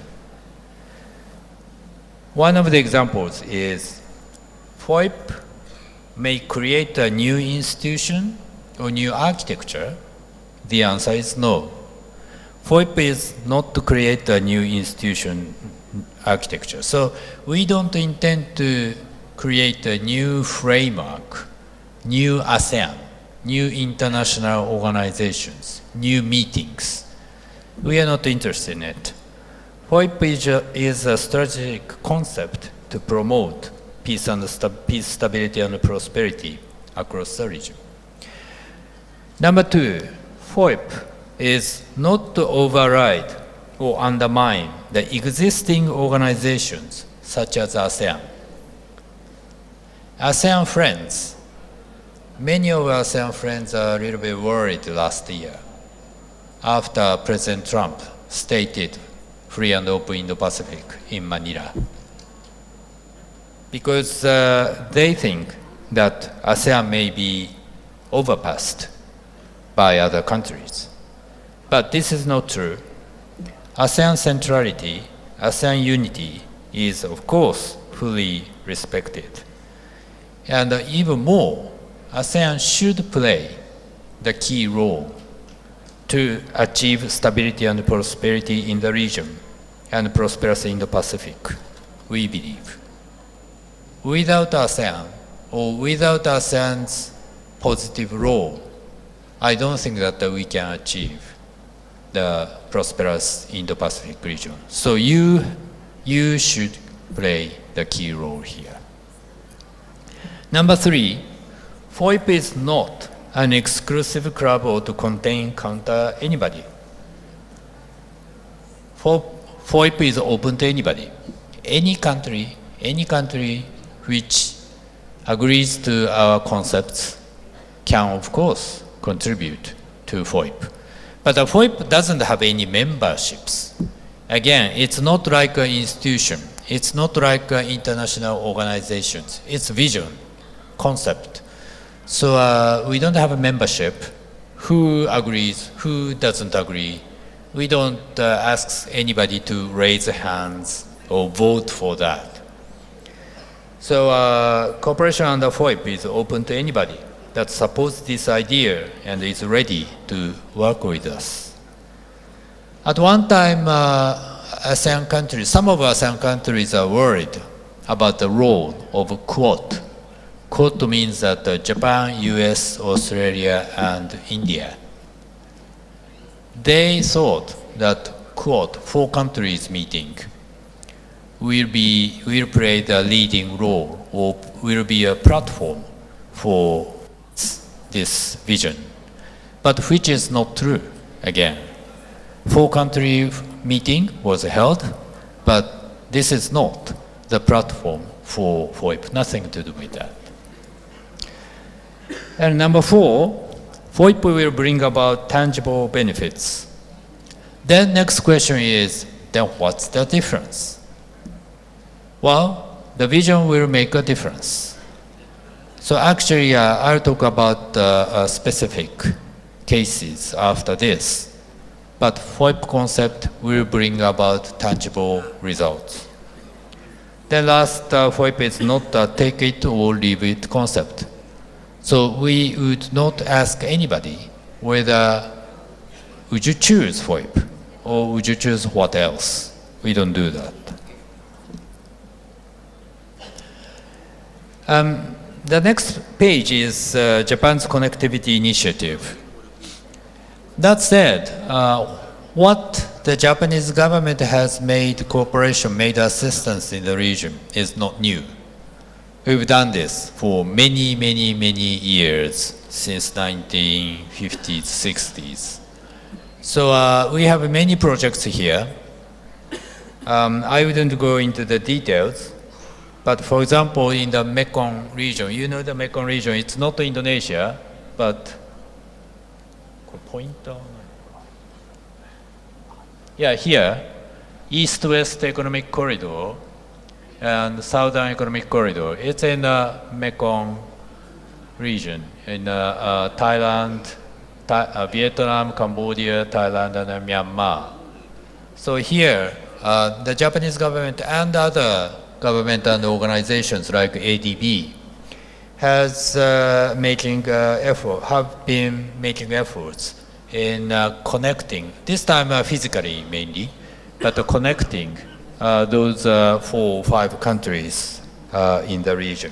One of the examples is FOIP may create a new institution or new architecture. The answer is no. FOIP is not to create a new institution architecture. So we don't intend to create a new framework, new ASEAN, new international organizations, new meetings. We are not interested in it. FOIP is a strategic concept to promote peace, stability, and prosperity across the region. Number two, FOIP is not to override or undermine the existing organizations such as ASEAN. ASEAN friends, many of ASEAN friends are a little bit worried last year after President Trump stated free and open Indo-Pacific in Manila. Because they think that ASEAN may be overpassed by other countries. But this is not true. ASEAN centrality, ASEAN unity is of course fully respected. And even more, ASEAN should play the key role to achieve stability and prosperity in the region and prosperous in the Pacific, we believe. Without ASEAN, or without ASEAN's positive role, I don't think that we can achieve the prosperous Indo-Pacific region. So you should play the key role here. Number three, FOIP is not an exclusive club or to contain counter anybody. FOIP is open to anybody. Any country which agrees to our concepts can, of course, contribute to FOIP. But the FOIP doesn't have any memberships. Again, it's not like an institution. It's not like international organizations. It's vision, concept. So we don't have a membership. Who agrees, who doesn't agree. We don't ask anybody to raise hands or vote for that. So cooperation under FOIP is open to anybody that supports this idea and is ready to work with us. At one time, ASEAN countries, some of ASEAN countries are worried about the role of Quad. Quad means that Japan, US, Australia, and India. They thought that Quad, 4 countries meeting, will play the leading role or will be a platform for this vision, but which is not true. again. 4-country meeting was held, but this is not the platform for FOIP, nothing to do with that. And number 4, FOIP will bring about tangible benefits. Then next question is, then what's the difference? Well, the vision will make a difference. So actually, I'll talk about specific cases after this, but FOIP concept will bring about tangible results. The last FOIP is not a take it or leave it concept. So we would not ask anybody whether would you choose FOIP or would you choose what else. We don't do that. The next page is Japan's connectivity initiative. That said, what the Japanese government has made cooperation, made assistance in the region is not new. We've done this for many, many, many years since 1950s, 60s. So we have many projects here. I wouldn't go into the details, but for example, in the Mekong region, you know the Mekong region, it's not Indonesia, but yeah, here, East-West Economic Corridor and Southern Economic Corridor. It's in the Mekong region, in Thailand, Vietnam, Cambodia, Thailand, and Myanmar. So here, the Japanese government and other government and organizations like ADB has have been making efforts in connecting, this time physically mainly, but connecting those 4 or 5 countries in the region.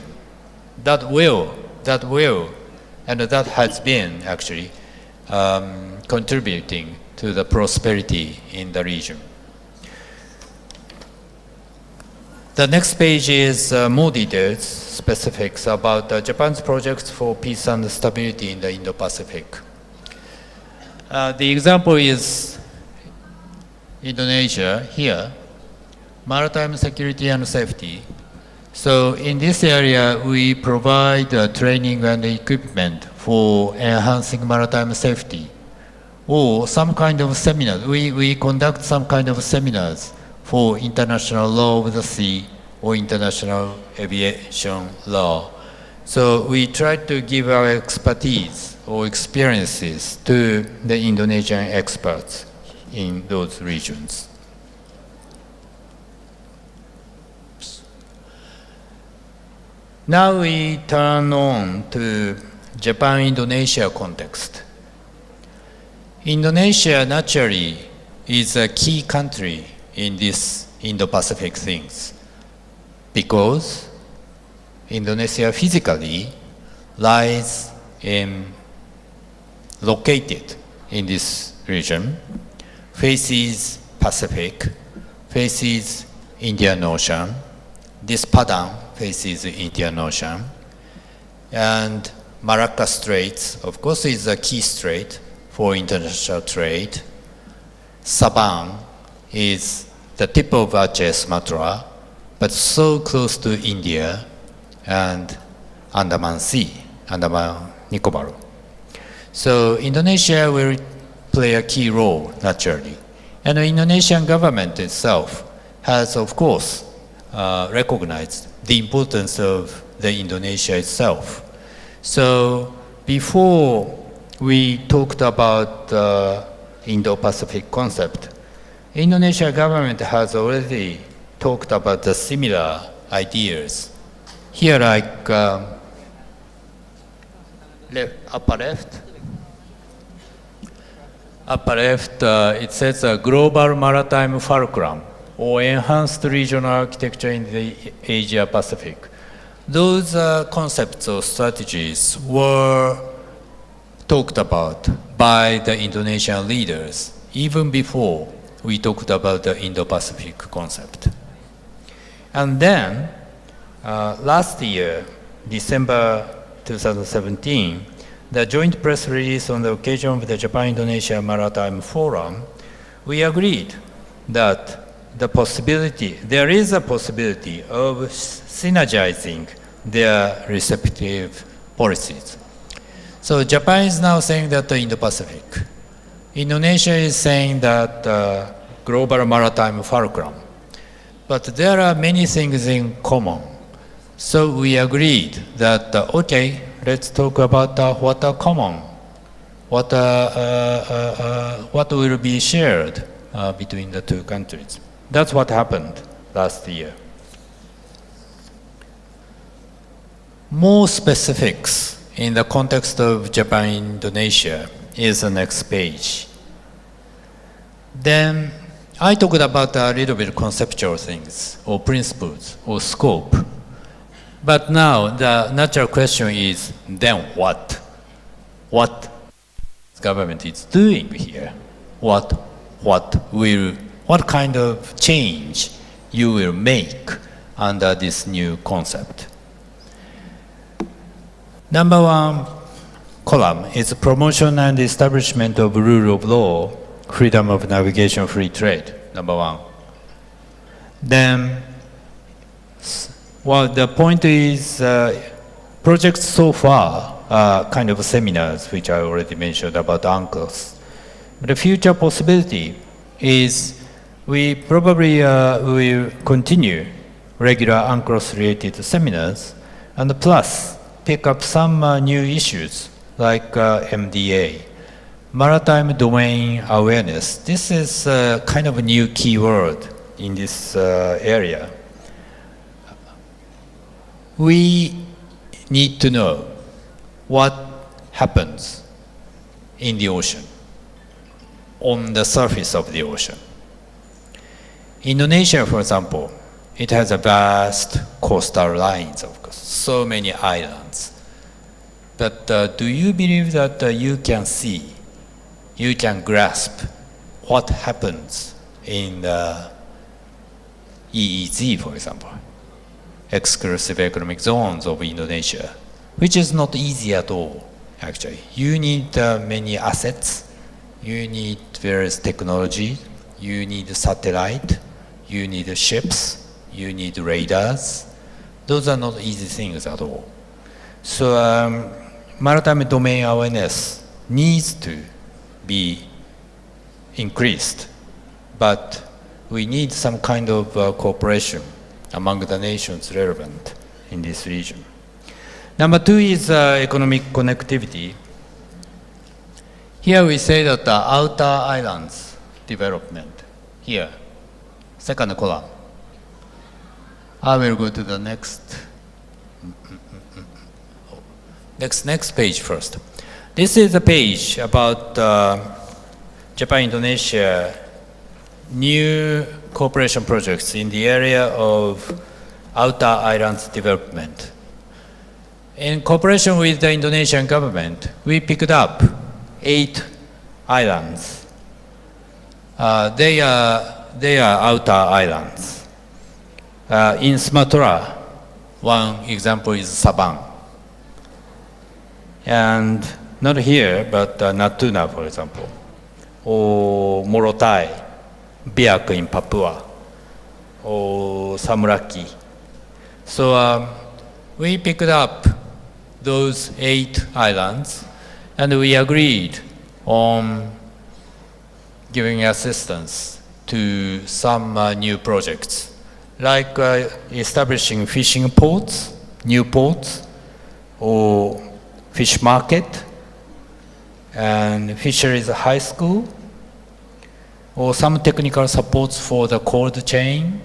That will, and that has been actually contributing to the prosperity in the region. The next page is more details, specifics about Japan's projects for peace and stability in the Indo-Pacific. The example is Indonesia here, maritime security and safety. So in this area, we provide training and equipment for enhancing maritime safety, or some kind of seminar. We conduct some kind of seminars for international law of the sea or international aviation law. So we try to give our expertise or experiences to the Indonesian experts in those regions. Now we turn on to Japan-Indonesia context. Indonesia naturally is a key country in this Indo-Pacific things because Indonesia physically lies located in this region, faces Pacific, faces Indian Ocean. This Padang faces the Indian Ocean, and Malacca Straits, of course, is a key strait for international trade. Sabang is the tip of Aceh, Sumatra, but so close to India and Andaman Sea, Andaman Nicobar. So Indonesia will play a key role, naturally. And the Indonesian government itself has, of course, recognized the importance of the Indonesia itself. So before we talked about the Indo-Pacific concept, Indonesia government has already talked about the similar ideas. Here, like upper left, it says a global maritime fulcrum or enhanced regional architecture in the Asia Pacific. Those concepts or strategies were talked about by the Indonesian leaders even before we talked about the Indo-Pacific concept. And then last year, December 2017, the joint press release on the occasion of the Japan-Indonesia Maritime Forum, we agreed that there is a possibility of synergizing their respective policies. So Japan is now saying that the Indo-Pacific. Indonesia is saying that global maritime fulcrum. But there are many things in common. So we agreed that, okay, let's talk about what are common, what will be shared between the two countries. That's what happened last year. More specifics in the context of Japan-Indonesia is the next page. Then I talked about a little bit conceptual things, or principles, or scope. But now the natural question is, then what? What government is doing here? What kind of change you will make under this new concept? Number one column is promotion and establishment of rule of law, freedom of navigation, free trade, number one. Then, well, the point is, projects so far are kind of seminars, which I already mentioned about UNCLOS. The future possibility is we probably will continue regular UNCLOS-related seminars, and plus pick up some new issues like MDA, Maritime Domain Awareness. This is kind of a new keyword in this area. We need to know what happens in the ocean, on the surface of the ocean. Indonesia, for example, it has a vast coastal lines, of course, so many islands. But do you believe that you can see, you can grasp what happens in the EEZ, for example, exclusive economic zones of Indonesia, which is not easy at all, actually. You need many assets, you need various technology, you need satellite, you need ships, you need radars. Those are not easy things at all. So maritime domain awareness needs to be increased, but we need some kind of cooperation among the nations relevant in this region. Number two is economic connectivity. Here we say that the outer islands development, here, second column. I will go to the next page first. This is a page about Japan-Indonesia new cooperation projects in the area of outer islands development. In cooperation with the Indonesian government, we picked up 8 islands. They are outer islands. In Sumatra, one example is Sabang. And not here, but Natuna, for example, or Morotai, Biak in Papua, or Samuraki. So we picked up those 8 islands, and we agreed on giving assistance to some new projects, like establishing fishing ports, new ports, or fish market, and fisheries high school, or some technical supports for the cold chain,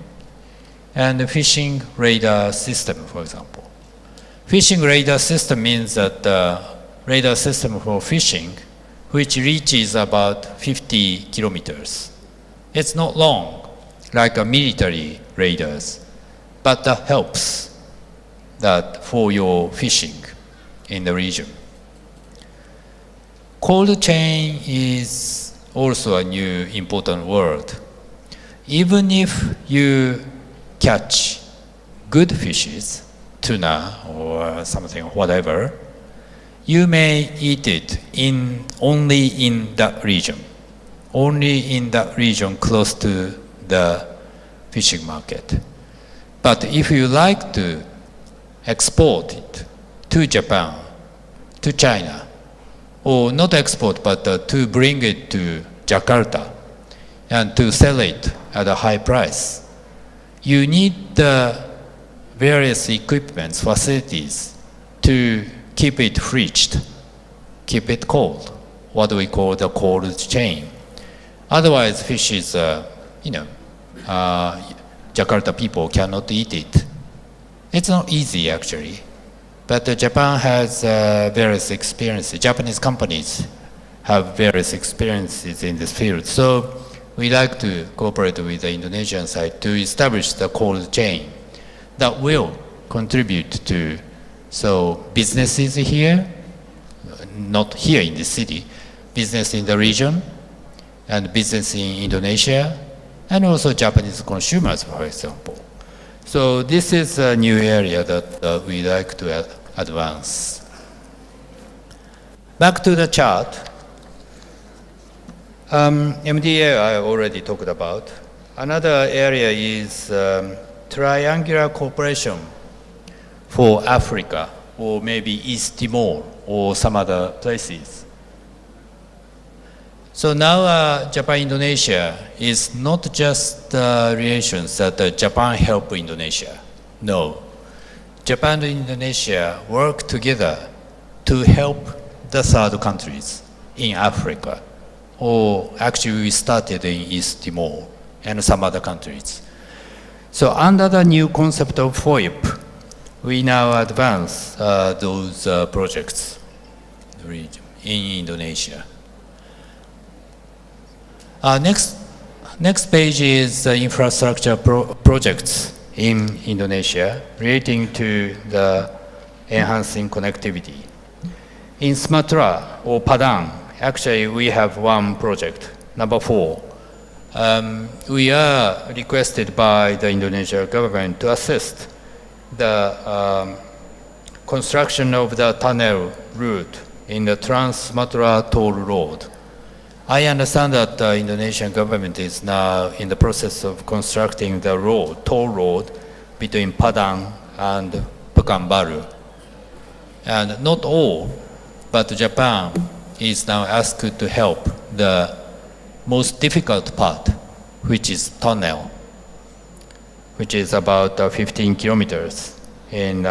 and the fishing radar system, for example. Fishing radar system means that the radar system for fishing, which reaches about 50 kilometers. It's not long, like a military radars, but that helps that for your fishing in the region. Cold chain is also a new important word. Even if you catch good fishes, tuna or something, whatever, you may eat it only in that region, only in that region close to the fishing market. But if you like to export it to Japan, to China, or not export, but to bring it to Jakarta and to sell it at a high price, you need the various equipments, facilities to keep it fridged, keep it cold, what we call the cold chain. Otherwise, fish is, Jakarta people cannot eat it. It's not easy, actually. But Japan has various experiences. Japanese companies have various experiences in this field. So we like to cooperate with the Indonesian side to establish the cold chain that will contribute to businesses here, not here in the city, business in the region, and business in Indonesia, and also Japanese consumers, for example. So this is a new area that we like to advance. Back to the chart. MDA I already talked about. Another area is triangular cooperation for Africa, or maybe East Timor, or some other places. So now Japan-Indonesia is not just relations that Japan help Indonesia. No. Japan and Indonesia work together to help the third countries in Africa. Or actually we started in East Timor and some other countries. So under the new concept of FOIP, we now advance those projects in Indonesia. Next page is infrastructure projects in Indonesia relating to the enhancing connectivity. In Sumatra or Padang, actually we have one project, number 4. We are requested by the Indonesian government to assist the construction of the tunnel route in the Trans-Sumatra Toll Road. I understand that the Indonesian government is now in the process of constructing the toll road between Padang and Pekanbaru. And not all, but Japan is now asked to help the most difficult part, which is tunnel, which is about 15 kilometers in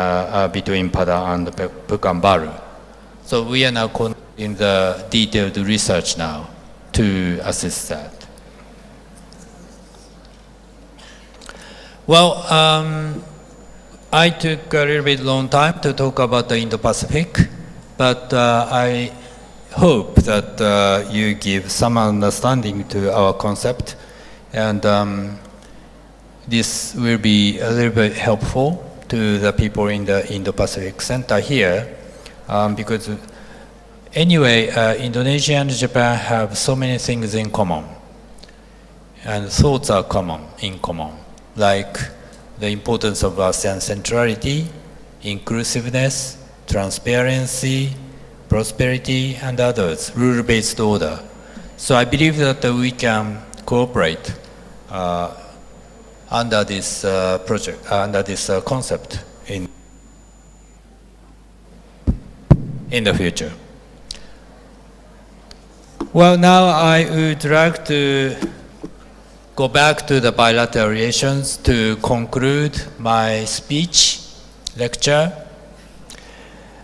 between Padang and Pekanbaru. So we are now in the detailed research now to assist that. Well, I took a little bit long time to talk about the Indo-Pacific, but I hope that you give some understanding to our concept, and this will be a little bit helpful to the people in the Indo-Pacific Center here, because anyway, Indonesia and Japan have so many things in common, and thoughts are in common, like the importance of ASEAN centrality, inclusiveness, transparency, prosperity, and others, rule-based order. So I believe that we can cooperate under this project, under this concept in the future. Well, now I would like to go back to the bilateral relations to conclude my speech, lecture.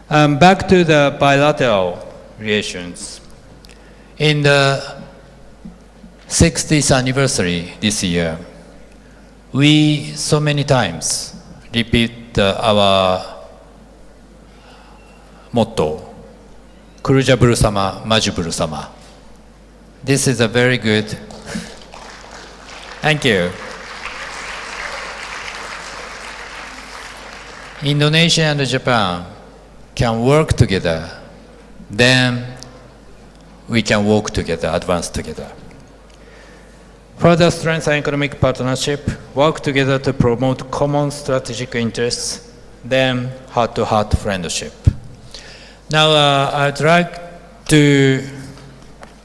Back to the bilateral relations. In the 60th anniversary this year, we so many times repeat our motto, Kuliah bersama, maju bersama. This is a very good, thank you. Indonesia and Japan can work together, then we can walk together, advance together. Further strengthen economic partnership, work together to promote common strategic interests, then heart-to-heart friendship. Now I'd like to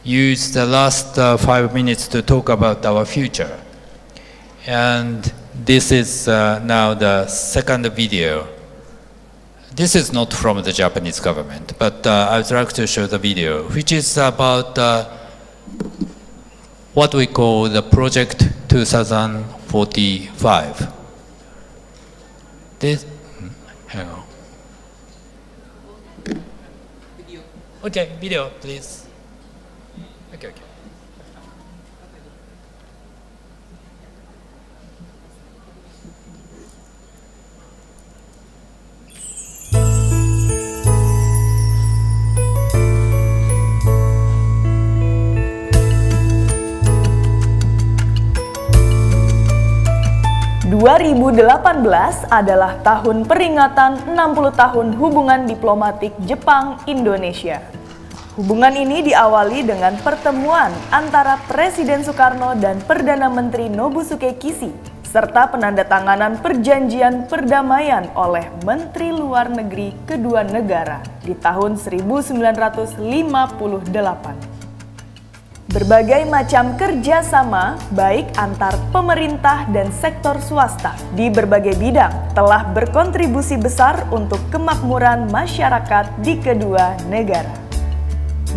use the last 5 minutes to talk about our future. And this is now the second video. This is not from the Japanese government, but I would like to show the video, which is about what we call the Project 2045. This, hang on. Okay, video, please. Okay. 2018 adalah tahun peringatan 60 tahun hubungan diplomatik Jepang-Indonesia. Hubungan ini diawali dengan pertemuan antara Presiden Soekarno dan Perdana Menteri Nobusuke Keiichi, serta penandatanganan perjanjian perdamaian oleh Menteri Luar Negeri kedua negara di tahun 1958. Berbagai macam kerjasama, baik antar pemerintah dan sektor swasta di berbagai bidang telah berkontribusi besar untuk kemakmuran masyarakat di kedua negara.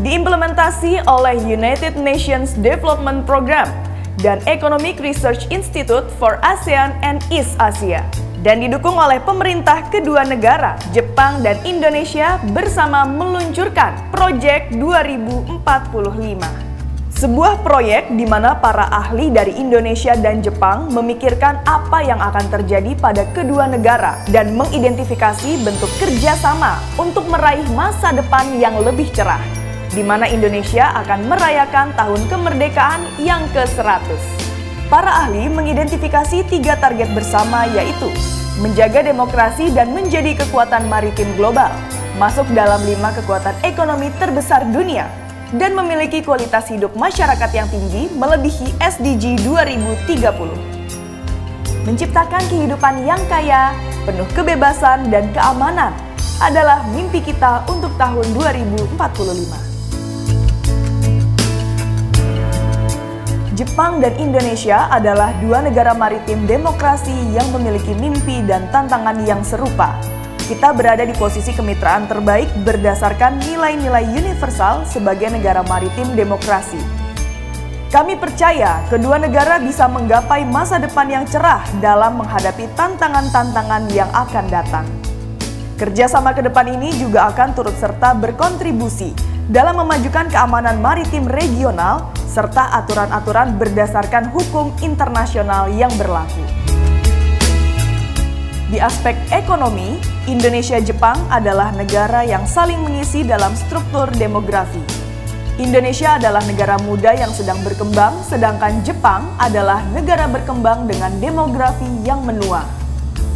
Diimplementasi oleh United Nations Development Program dan Economic Research Institute for ASEAN and East Asia, dan didukung oleh pemerintah kedua negara, Jepang dan Indonesia bersama meluncurkan Proyek 2045. Sebuah proyek di mana para ahli dari Indonesia dan Jepang memikirkan apa yang akan terjadi pada kedua negara dan mengidentifikasi bentuk kerjasama untuk meraih masa depan yang lebih cerah, di mana Indonesia akan merayakan tahun kemerdekaan yang ke-100. Para ahli mengidentifikasi 3 target bersama, yaitu menjaga demokrasi dan menjadi kekuatan maritim global, masuk dalam 5 kekuatan ekonomi terbesar dunia, dan memiliki kualitas hidup masyarakat yang tinggi melebihi SDG 2030. Menciptakan kehidupan yang kaya, penuh kebebasan dan keamanan adalah mimpi kita untuk tahun 2045. Jepang dan Indonesia adalah 2 negara maritim demokrasi yang memiliki mimpi dan tantangan yang serupa. Kita berada di posisi kemitraan terbaik berdasarkan nilai-nilai universal sebagai negara maritim demokrasi. Kami percaya kedua negara bisa menggapai masa depan yang cerah dalam menghadapi tantangan-tantangan yang akan datang. Kerjasama ke depan ini juga akan turut serta berkontribusi dalam memajukan keamanan maritim regional serta aturan-aturan berdasarkan hukum internasional yang berlaku. Di aspek ekonomi, Indonesia-Jepang adalah negara yang saling mengisi dalam struktur demografi. Indonesia adalah negara muda yang sedang berkembang, sedangkan Jepang adalah negara berkembang dengan demografi yang menua.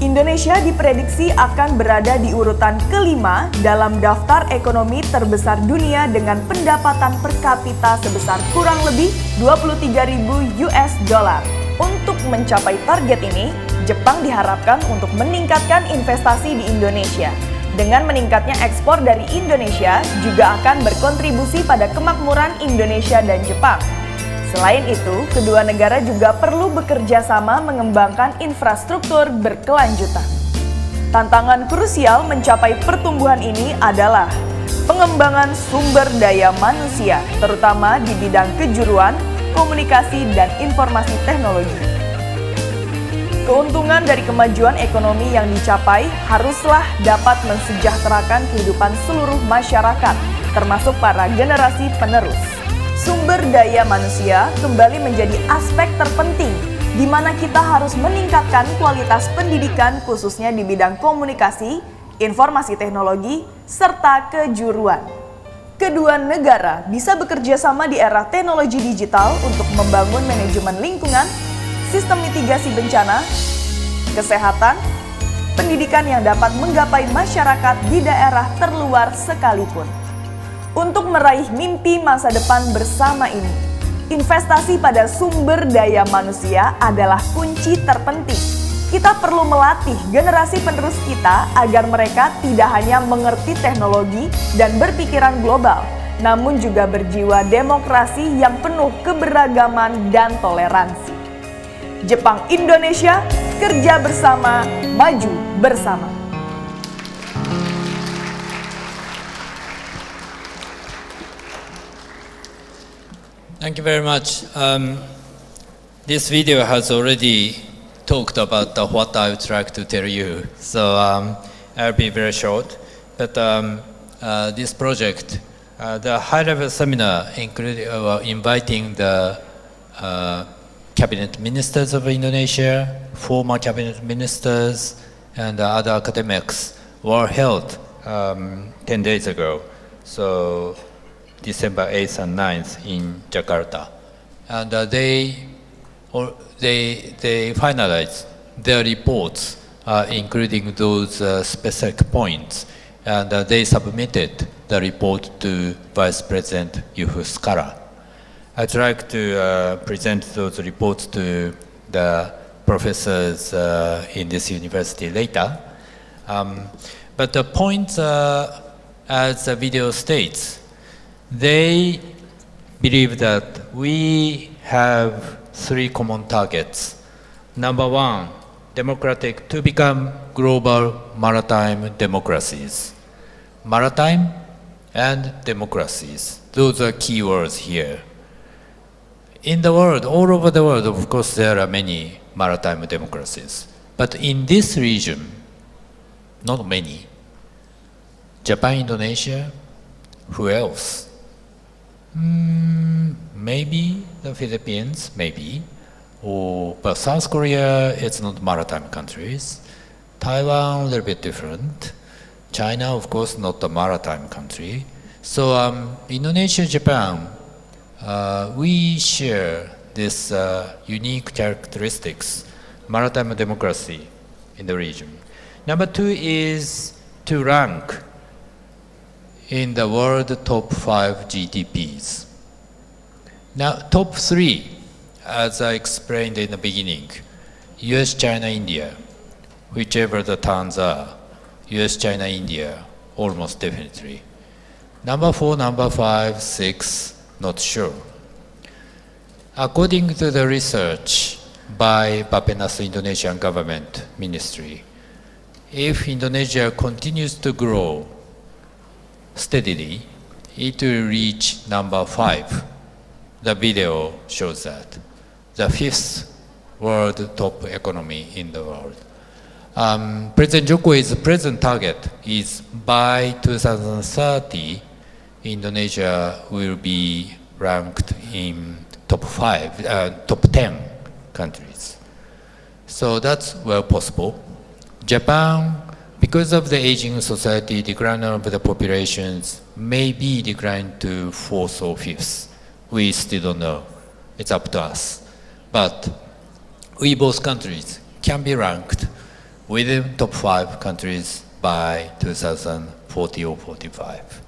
Indonesia diprediksi akan berada di urutan ke-5 dalam daftar ekonomi terbesar dunia dengan pendapatan per kapita sebesar kurang lebih 23.000 US dollar. Untuk mencapai target ini, Jepang diharapkan untuk meningkatkan investasi di Indonesia. Dengan meningkatnya ekspor dari Indonesia juga akan berkontribusi pada kemakmuran Indonesia dan Jepang. Selain itu, kedua negara juga perlu bekerja sama mengembangkan infrastruktur berkelanjutan. Tantangan krusial mencapai pertumbuhan ini adalah pengembangan sumber daya manusia, terutama di bidang kejuruan, komunikasi, dan informasi teknologi. Keuntungan dari kemajuan ekonomi yang dicapai haruslah dapat mensejahterakan kehidupan seluruh masyarakat, termasuk para generasi penerus. Sumber daya manusia kembali menjadi aspek terpenting, di mana kita harus meningkatkan kualitas pendidikan khususnya di bidang komunikasi, informasi teknologi, serta kejuruan. Kedua negara bisa bekerja sama di era teknologi digital untuk membangun manajemen lingkungan, sistem mitigasi bencana, kesehatan, pendidikan yang dapat menggapai masyarakat di daerah terluar sekalipun. Untuk meraih mimpi masa depan bersama ini, investasi pada sumber daya manusia adalah kunci terpenting. Kita perlu melatih generasi penerus kita agar mereka tidak hanya mengerti teknologi dan berpikiran global, namun juga berjiwa demokrasi yang penuh keberagaman dan toleransi. Jepang Indonesia, kerja bersama, maju bersama. Thank you very much. This video has already talked about what I would like to tell you, so I'll be very short. But this project, the high-level seminar included inviting the cabinet ministers of Indonesia, former cabinet ministers, and other academics were held 10 days ago. So December 8th and 9th in Jakarta, and they finalized their reports, including those specific points, and they submitted the report to Vice President Yufuskara. I'd like to present those reports to the professors in this university later. But the point, as the video states, they believe that we have 3 common targets. Number 1, to become global maritime democracies. Maritime and democracies, those are key words here. In the world, all over the world, of course, there are many maritime democracies. But in this region, not many. Japan, Indonesia, who else? Maybe the Philippines, maybe. But South Korea, it's not maritime countries. Taiwan, a little bit different. China, of course, not a maritime country. So Indonesia, Japan, we share this unique characteristics, maritime democracy in the region. Number 2 is to rank in the world top 5 GDPs. Now, top 3, as I explained in the beginning, US, China, India, whichever the turns are, US, China, India, almost definitely. Number 4, number 5, 6, not sure. According to the research by Bappenas Indonesian government ministry, if Indonesia continues to grow steadily, it will reach number 5. The video shows that. The 5th world top economy in the world. President Jokowi's present target is by 2030, Indonesia will be ranked in top 10 countries. So that's well possible. Japan, because of the aging society, decline of the populations may be declined to 4th or 5th. We still don't know. It's up to us. But we both countries can be ranked within top 5 countries by 2040 or 45.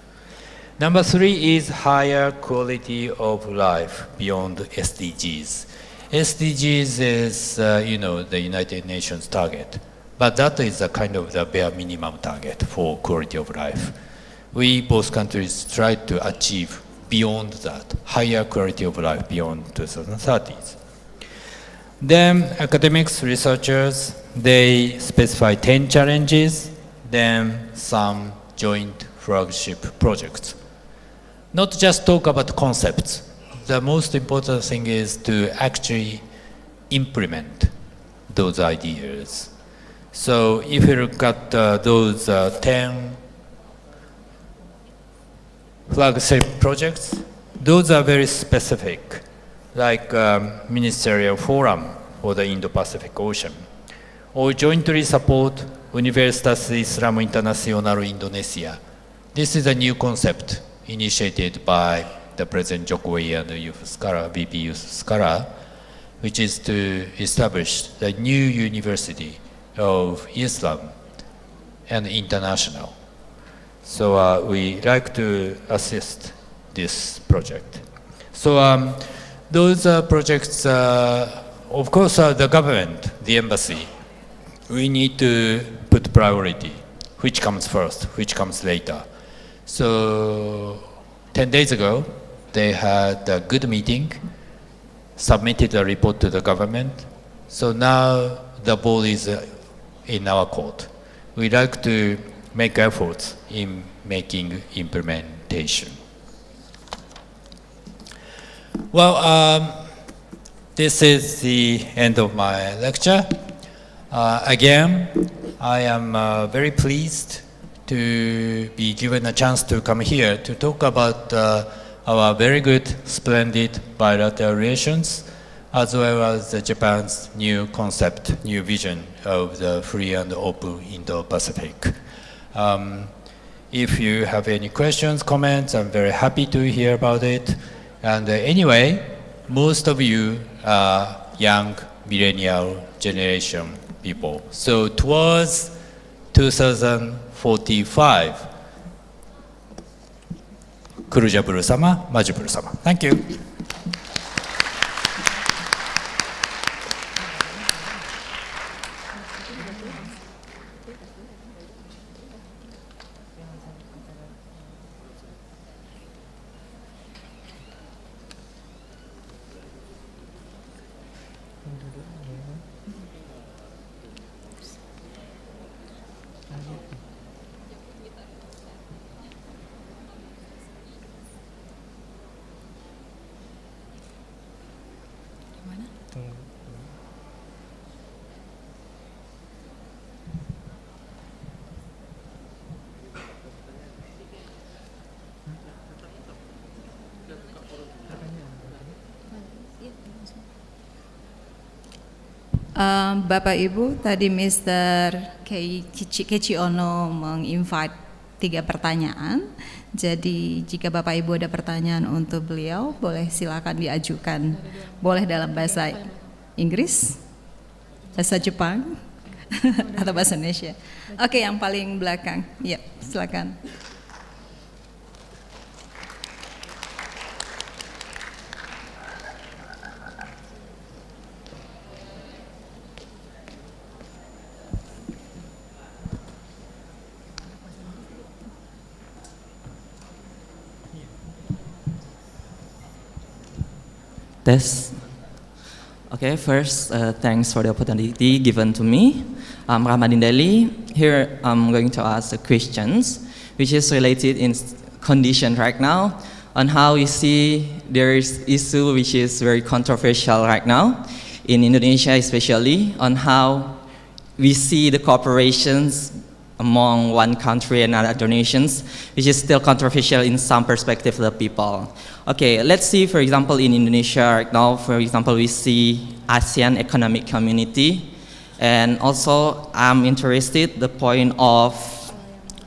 Number 3 is higher quality of life beyond SDGs. SDGs is, the United Nations target. But that is a kind of the bare minimum target for quality of life. We, both countries, try to achieve beyond that, higher quality of life beyond 2030s. Then academics, researchers, they specify 10 challenges, then some joint flagship projects. Not just talk about concepts. The most important thing is to actually implement those ideas. So if you look at those 10 flagship projects, those are very specific, like Ministerial Forum for the Indo-Pacific Ocean, or jointly support Universitas Islam Internacional Indonesia. This is a new concept initiated by the President Jokowi and VP Yufuskara, which is to establish the new university of Islam and international. So we like to assist this project. So those projects, of course, the government, the embassy, we need to put priority, which comes first, which comes later. So 10 days ago, they had a good meeting, submitted a report to the government. So now the ball is in our court. We'd like to make efforts in making implementation. Well, this is the end of my lecture. Again, I am very pleased to be given a chance to come here to talk about our very good, splendid bilateral relations, as well as Japan's new concept, new vision of the free and open Indo-Pacific. If you have any questions, comments, I'm very happy to hear about it. And anyway, most of you are young millennial generation people. So towards 2045, Kuliah bersama, maju bersama. Thank you. Bapak Ibu, tadi Mr. Keiichi Ono menginvite 3 pertanyaan. Jadi jika Bapak Ibu ada pertanyaan untuk beliau, boleh silakan diajukan. Boleh dalam bahasa Inggris, bahasa Jepang, atau bahasa Indonesia. Oke, yang paling belakang. Ya, silakan. Okay, first, thanks for the opportunity given to me. I'm Rahmadin Deli. Here, I'm going to ask the questions, which is related in condition right now, on how we see there is issue which is very controversial right now in Indonesia, especially on how we see the cooperations among one country and other nations, which is still controversial in some perspective of the people. Okay, let's see, for example, in Indonesia right now, for example, we see ASEAN Economic Community, and also I'm interested the point of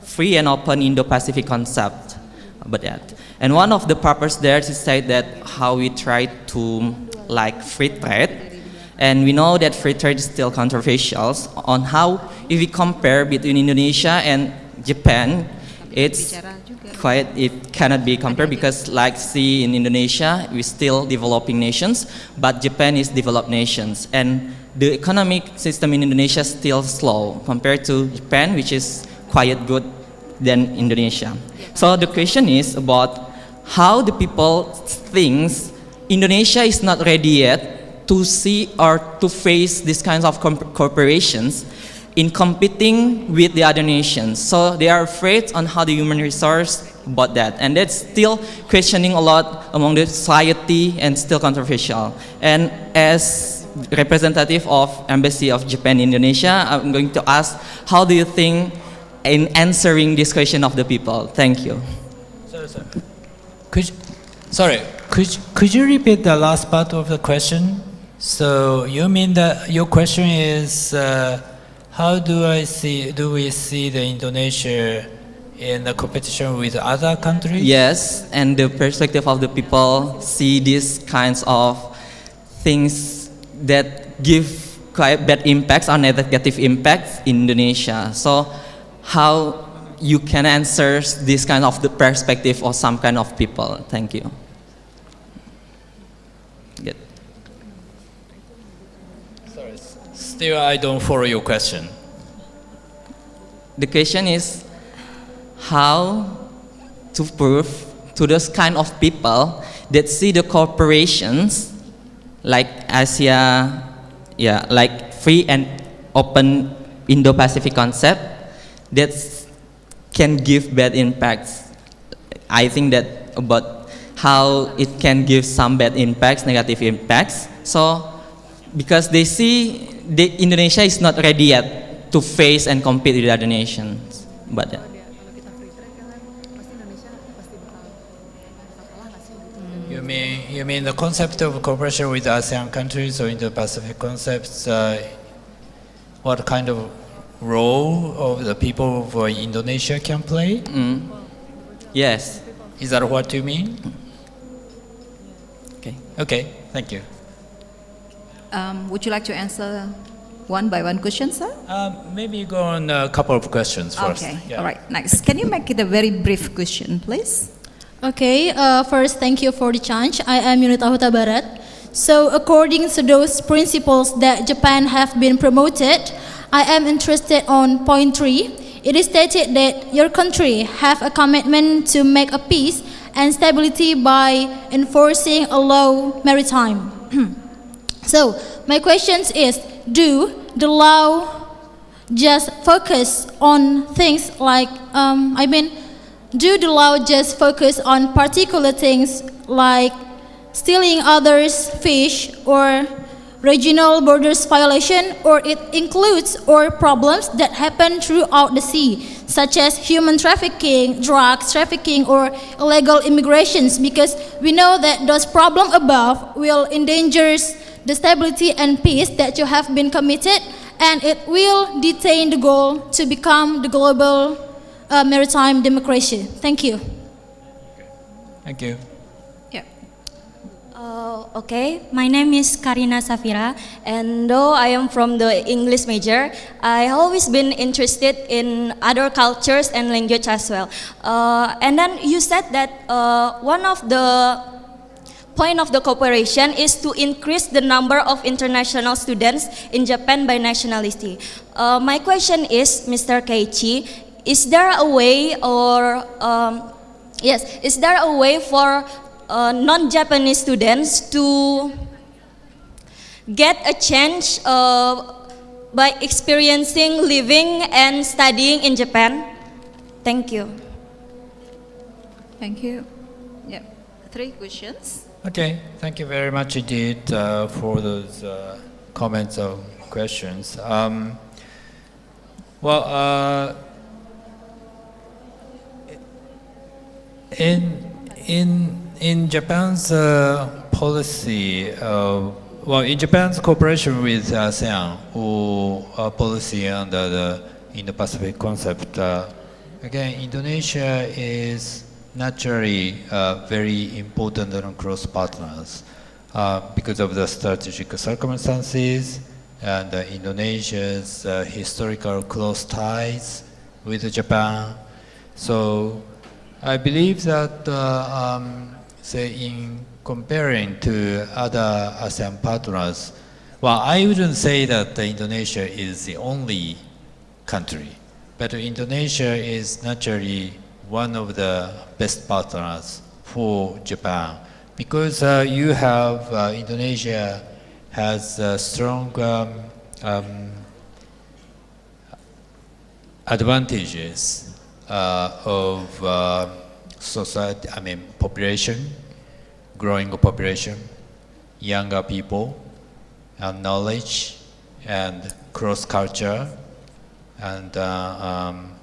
free and open Indo-Pacific concept about that. And one of the purpose there is to say that how we try to like free trade, and we know that free trade is still controversial on how, if we compare between Indonesia and Japan, it's quite, it cannot be compared because like see in Indonesia, we're still developing nations, but Japan is developed nations. And the economic system in Indonesia is still slow compared to Japan, which is quite good than Indonesia. So the question is about how the people thinks Indonesia is not ready yet to see or to face these kinds of corporations in competing with the other nations. So they are afraid on how the human resource about that. And that's still questioning a lot among the society and still controversial. And as representative of Embassy of Japan in Indonesia, I'm going to ask, how do you think in answering this question of the people? Thank you. Could you repeat the last part of the question? So you mean that your question is how do we see the Indonesia in the competition with other countries? Yes, and the perspective of the people see these kinds of things that give quite bad impacts or negative impacts in Indonesia. So how you can answer this kind of the perspective of some kind of people? Thank you. Good. Still, I don't follow your question. The question is how to prove to those kind of people that see the corporations like Asia, like free and open Indo-Pacific concept that can give bad impacts. I think that about how it can give some bad impacts, negative impacts. So because they see Indonesia is not ready yet to face and compete with other nations. But You mean the concept of cooperation with ASEAN countries or Indo-Pacific concepts? What kind of role of the people of Indonesia can play? Yes. Is that what you mean? Okay. Okay. Thank you. Would you like to answer one by one question, sir? Maybe go on a couple of questions first. Okay. Yeah. All right. Next, can you make it a very brief question, please? Okay, first thank you for the chance. I am Yunita Huta Barat. So according to those principles that Japan have been promoted, I am interested on point 3. It is stated that your country have a commitment to make a peace and stability by enforcing a law maritime. So my question is, do the law just focus on things like, do the law just focus on particular things like stealing others' fish or regional borders violation, or it includes or problems that happen throughout the sea, such as human trafficking, drugs trafficking, or illegal immigrations? Because we know that those problems above will endanger the stability and peace that you have been committed, and it will detain the goal to become the global maritime democracy. Thank you. Thank you. Yeah. Okay, my name is Karina Safira, and though I am from the English major, I always been interested in other cultures and language as well. And then you said that one of the point of the cooperation is to increase the number of international students in Japan by nationality. My question is, Mr. Keiichi, is there a way is there a way for non-Japanese students to get a chance by experiencing living and studying in Japan? Thank you. Thank you. Yeah. 3 questions. Okay, thank you very much indeed for those comments or questions. In Japan's policy, in Japan's cooperation with ASEAN or policy under the Indo-Pacific concept, again, Indonesia is naturally very important and close partners because of the strategic circumstances and Indonesia's historical close ties with Japan. So I believe that, say, in comparing to other ASEAN partners, I wouldn't say that Indonesia is the only country, but Indonesia is naturally one of the best partners for Japan because Indonesia has strong advantages of society, population, growing population, younger people, and knowledge, and cross-culture, and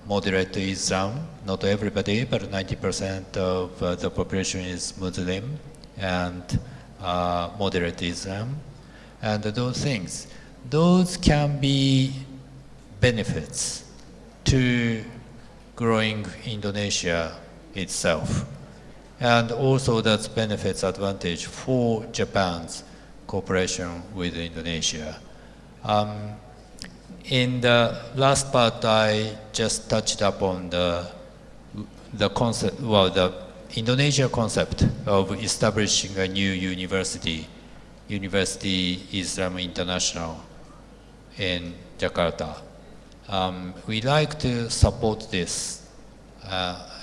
moderate Islam. Not everybody, but 90% of the population is Muslim, and moderate Islam. And those things, those can be benefits to growing Indonesia itself. And also that's benefits advantage for Japan's cooperation with Indonesia. In the last part, I just touched upon the concept, the Indonesia concept of establishing a new university, University Islam International, in Jakarta. We like to support this,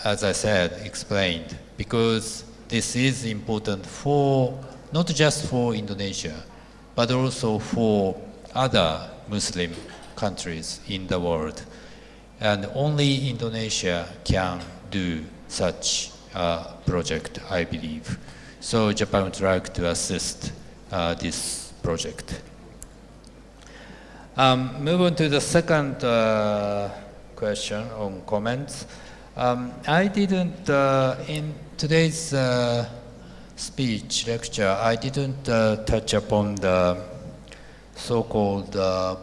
as I said, explained, because this is important for, not just for Indonesia, but also for other Muslim countries in the world. And only Indonesia can do such a project, I believe. So Japan would like to assist this project. Move on to the second question on comments. I didn't, in today's speech, lecture, I didn't touch upon the so-called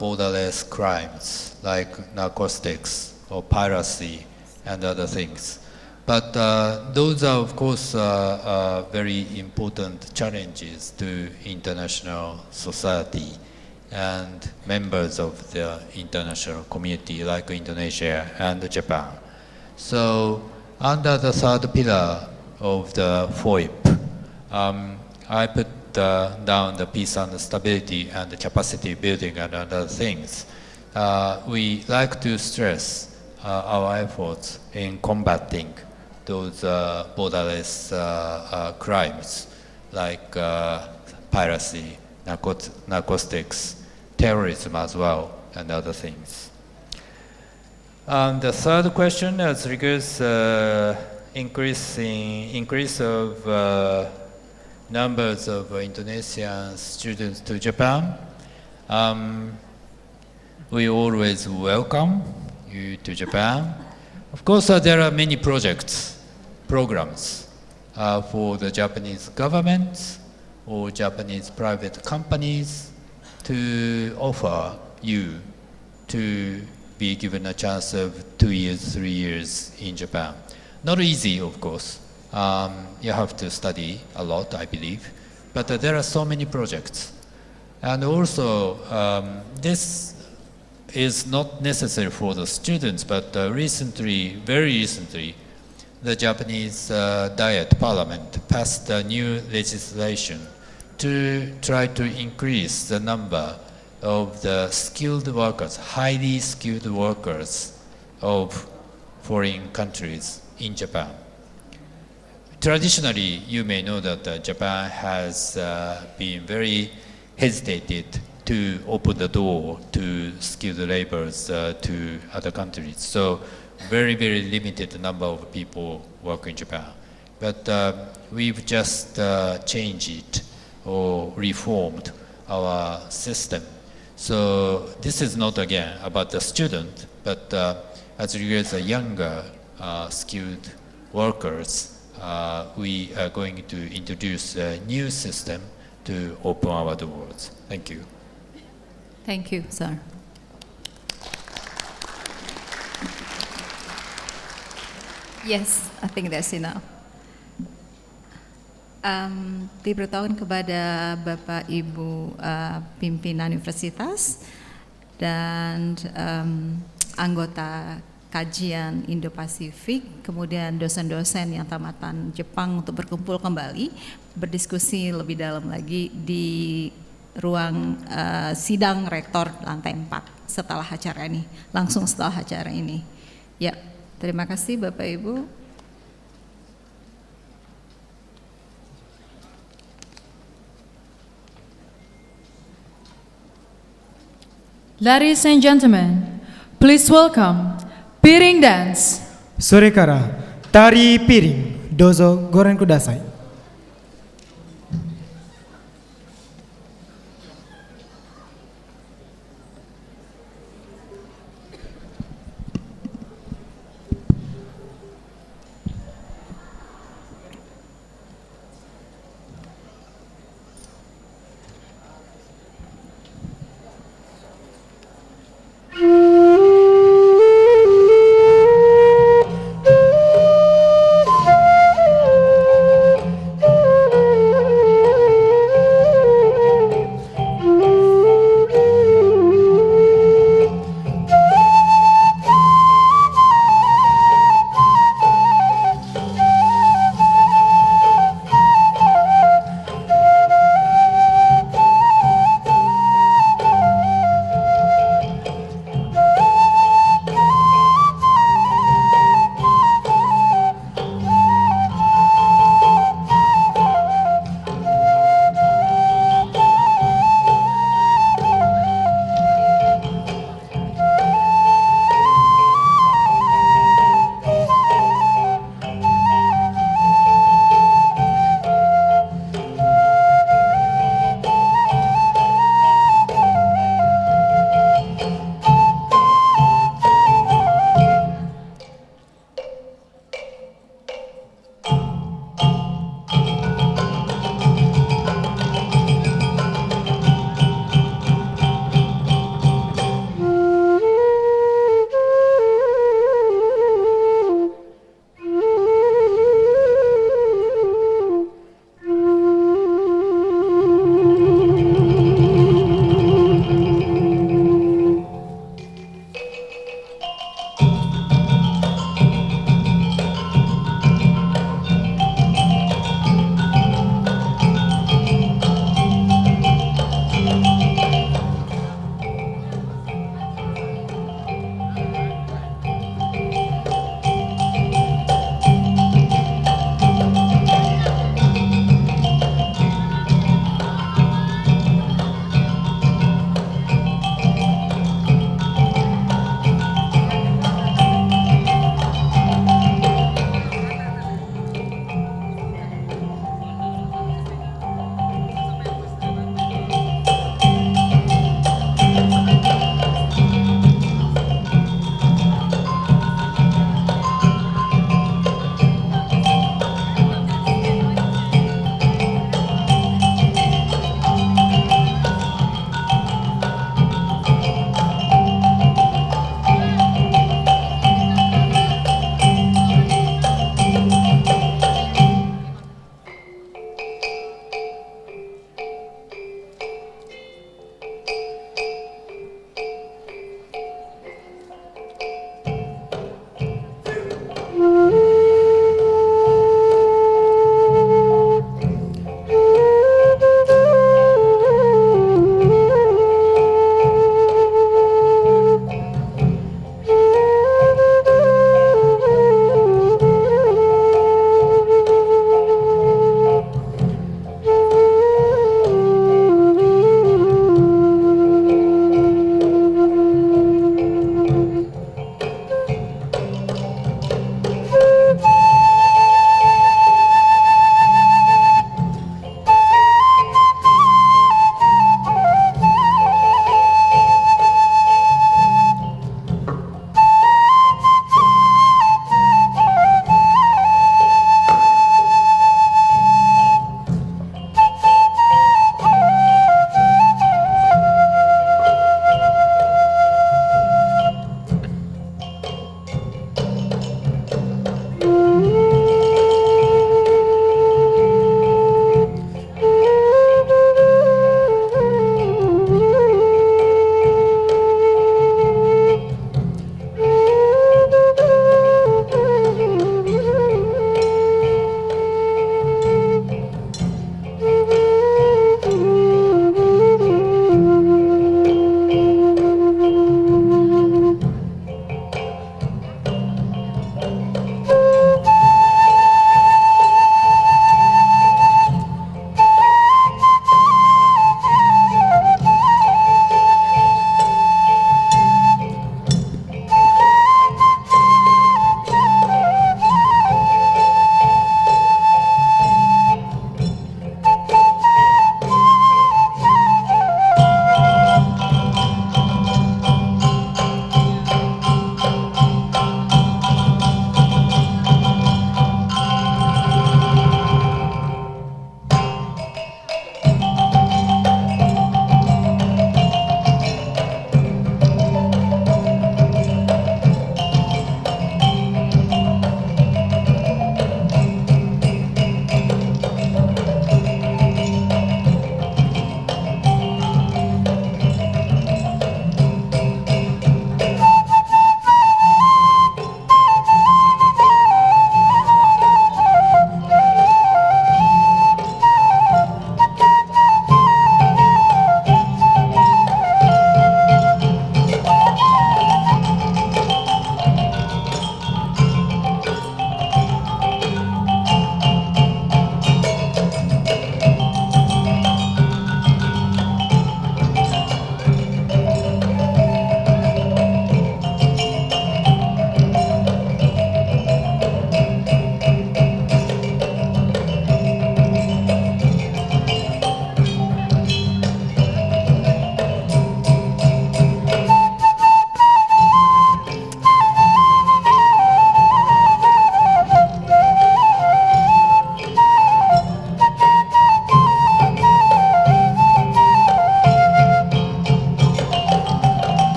borderless crimes like narcotics or piracy and other things. But those are, of course, very important challenges to international society and members of the international community like Indonesia and Japan. So under the third pillar of the FOIP, I put down the peace and stability and the capacity building and other things. We like to stress our efforts in combating those borderless crimes like piracy, narcotics, terrorism as well, and other things. The third question as regards increase of numbers of Indonesian students to Japan. We always welcome you to Japan. Of course, there are many programs for the Japanese government or Japanese private companies to offer you to be given a chance of 2 years, 3 years in Japan. Not easy, of course. You have to study a lot, I believe. But there are so many projects. And also, this is not necessary for the students, but recently, very recently, the Japanese Diet Parliament passed a new legislation to try to increase the number of the skilled workers, highly skilled workers of foreign countries in Japan. Traditionally, you may know that Japan has been very hesitated to open the door to skilled laborers to other countries. So very, very limited number of people work in Japan. But we've just changed it or reformed our system. So this is not, again, about the student, but as regards the younger skilled workers, we are going to introduce a new system to open our doors. Thank you. Thank you, sir. Yes, I think that's enough. Diberitahukan kepada Bapak Ibu pimpinan universitas dan anggota kajian Indo-Pasifik, kemudian dosen-dosen yang tamatan Jepang untuk berkumpul kembali, berdiskusi lebih dalam lagi di ruang sidang rektor lantai 4 setelah acara ini, langsung setelah acara ini. Ya, terima kasih Bapak Ibu. Ladies and gentlemen, please welcome Piring Dance. Sorekara, tari piring, dozo goren kudasai.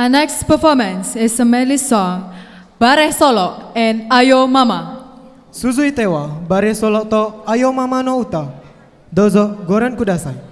Our next performance is a medley song, Bare Solo and Ayo Mama. 続いてはバレエソロとあよママの歌。どうぞご覧ください。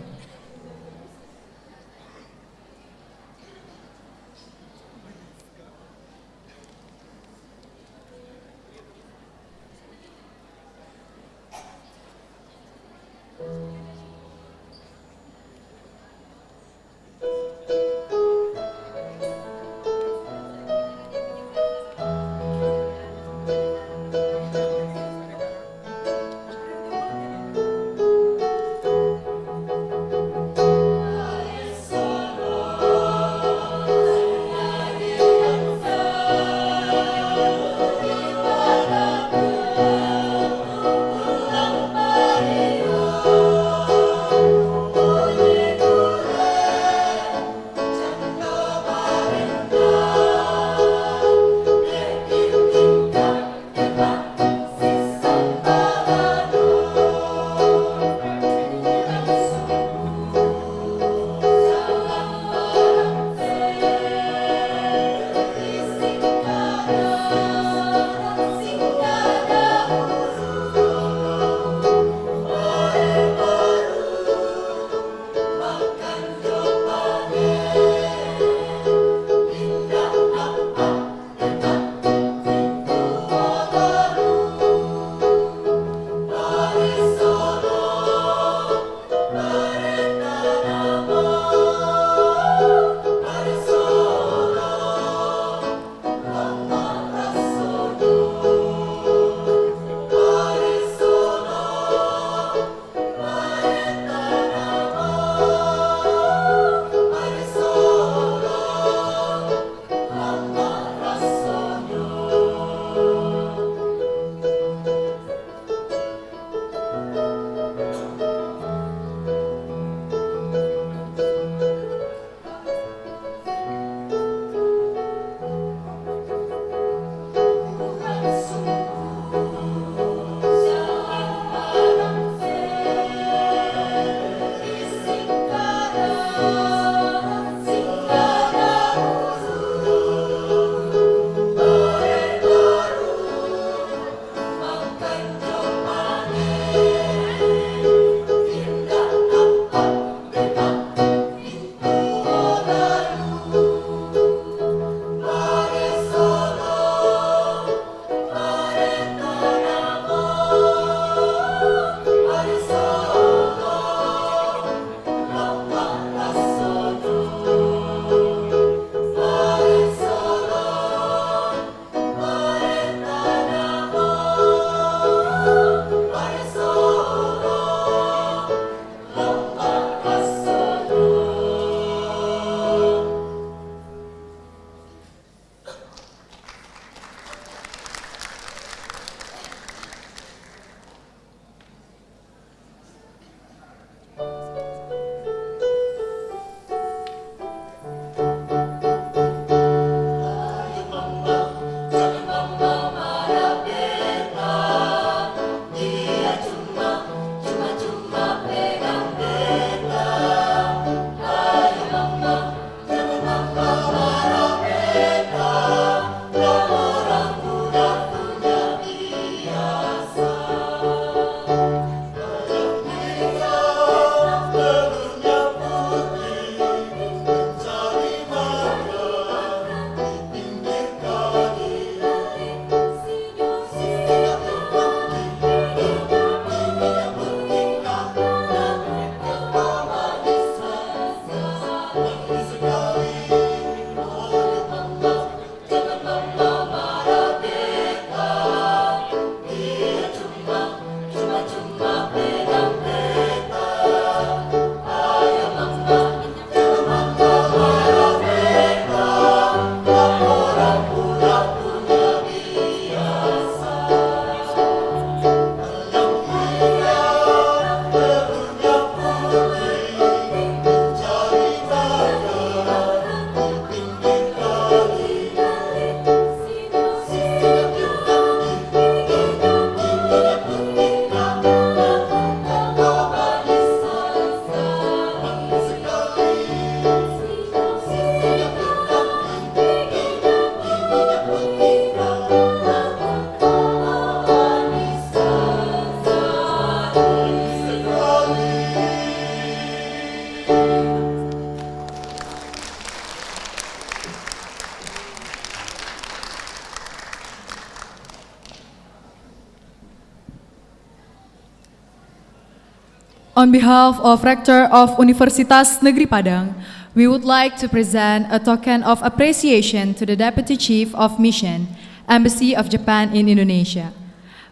On behalf of Rector of Universitas Negeri Padang, we would like to present a token of appreciation to the Deputy Chief of Mission, Embassy of Japan in Indonesia.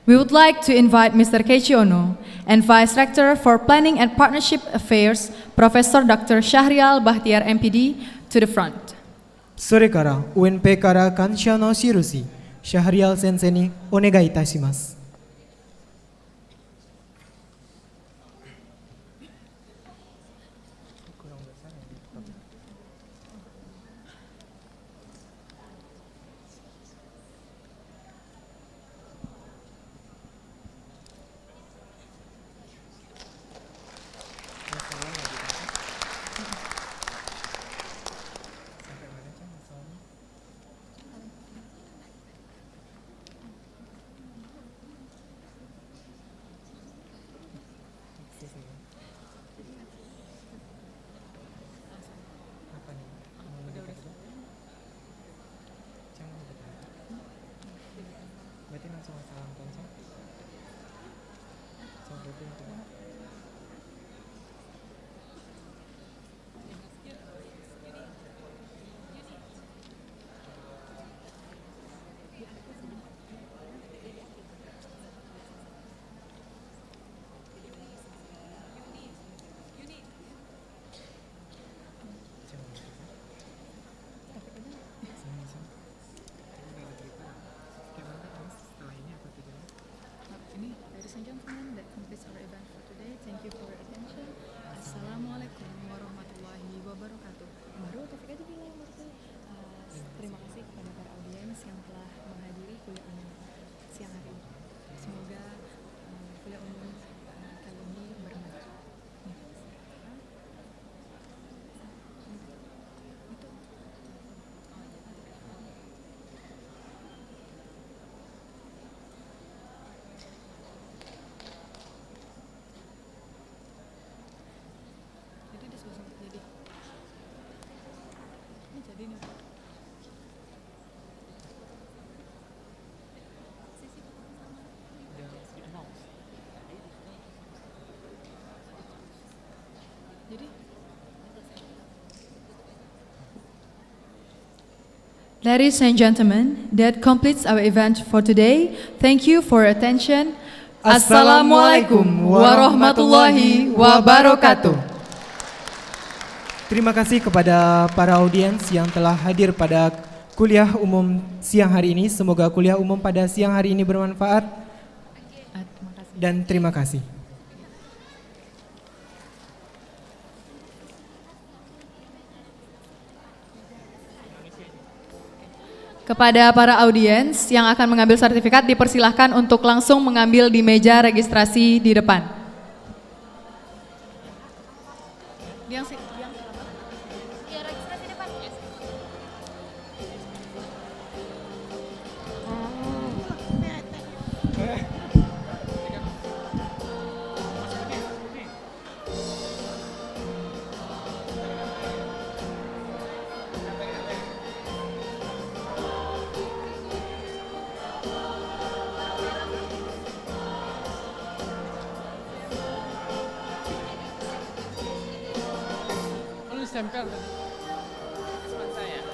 We would like to invite Mr. Keiichi Ono and Vice Rector for Planning and Partnership Affairs, Professor Dr. Syahrial Bahtiar MPD, to the front. それから UNP から感謝の印、シャハリアル先生にお願いいたします。Assalamualaikum warahmatullahi wabarakatuh. Baru Taufik aja bilang terima kasih kepada para audiens yang telah menghadiri kuliah umum siang hari ini. Semoga kuliah umum kali ini bermanfaat. Ladies and gentlemen, that completes our event for today. Thank you for your attention. Assalamualaikum warahmatullahi wabarakatuh. Terima kasih kepada para audiens yang telah hadir pada kuliah umum siang hari ini. Semoga kuliah umum pada siang hari ini bermanfaat. Dan terima kasih. Kepada para audiens yang akan mengambil sertifikat dipersilahkan untuk langsung mengambil di meja registrasi di depan. Stempel saya.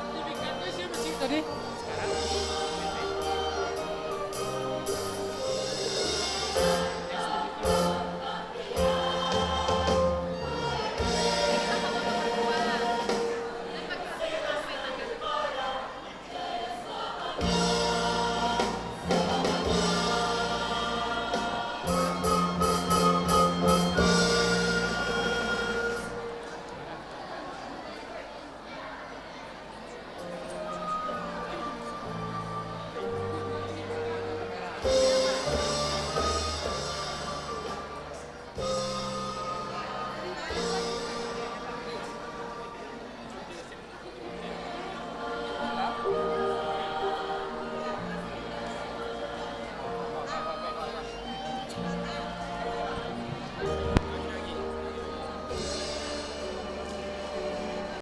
Sertifikatnya siapa sih tadi? Sekarang.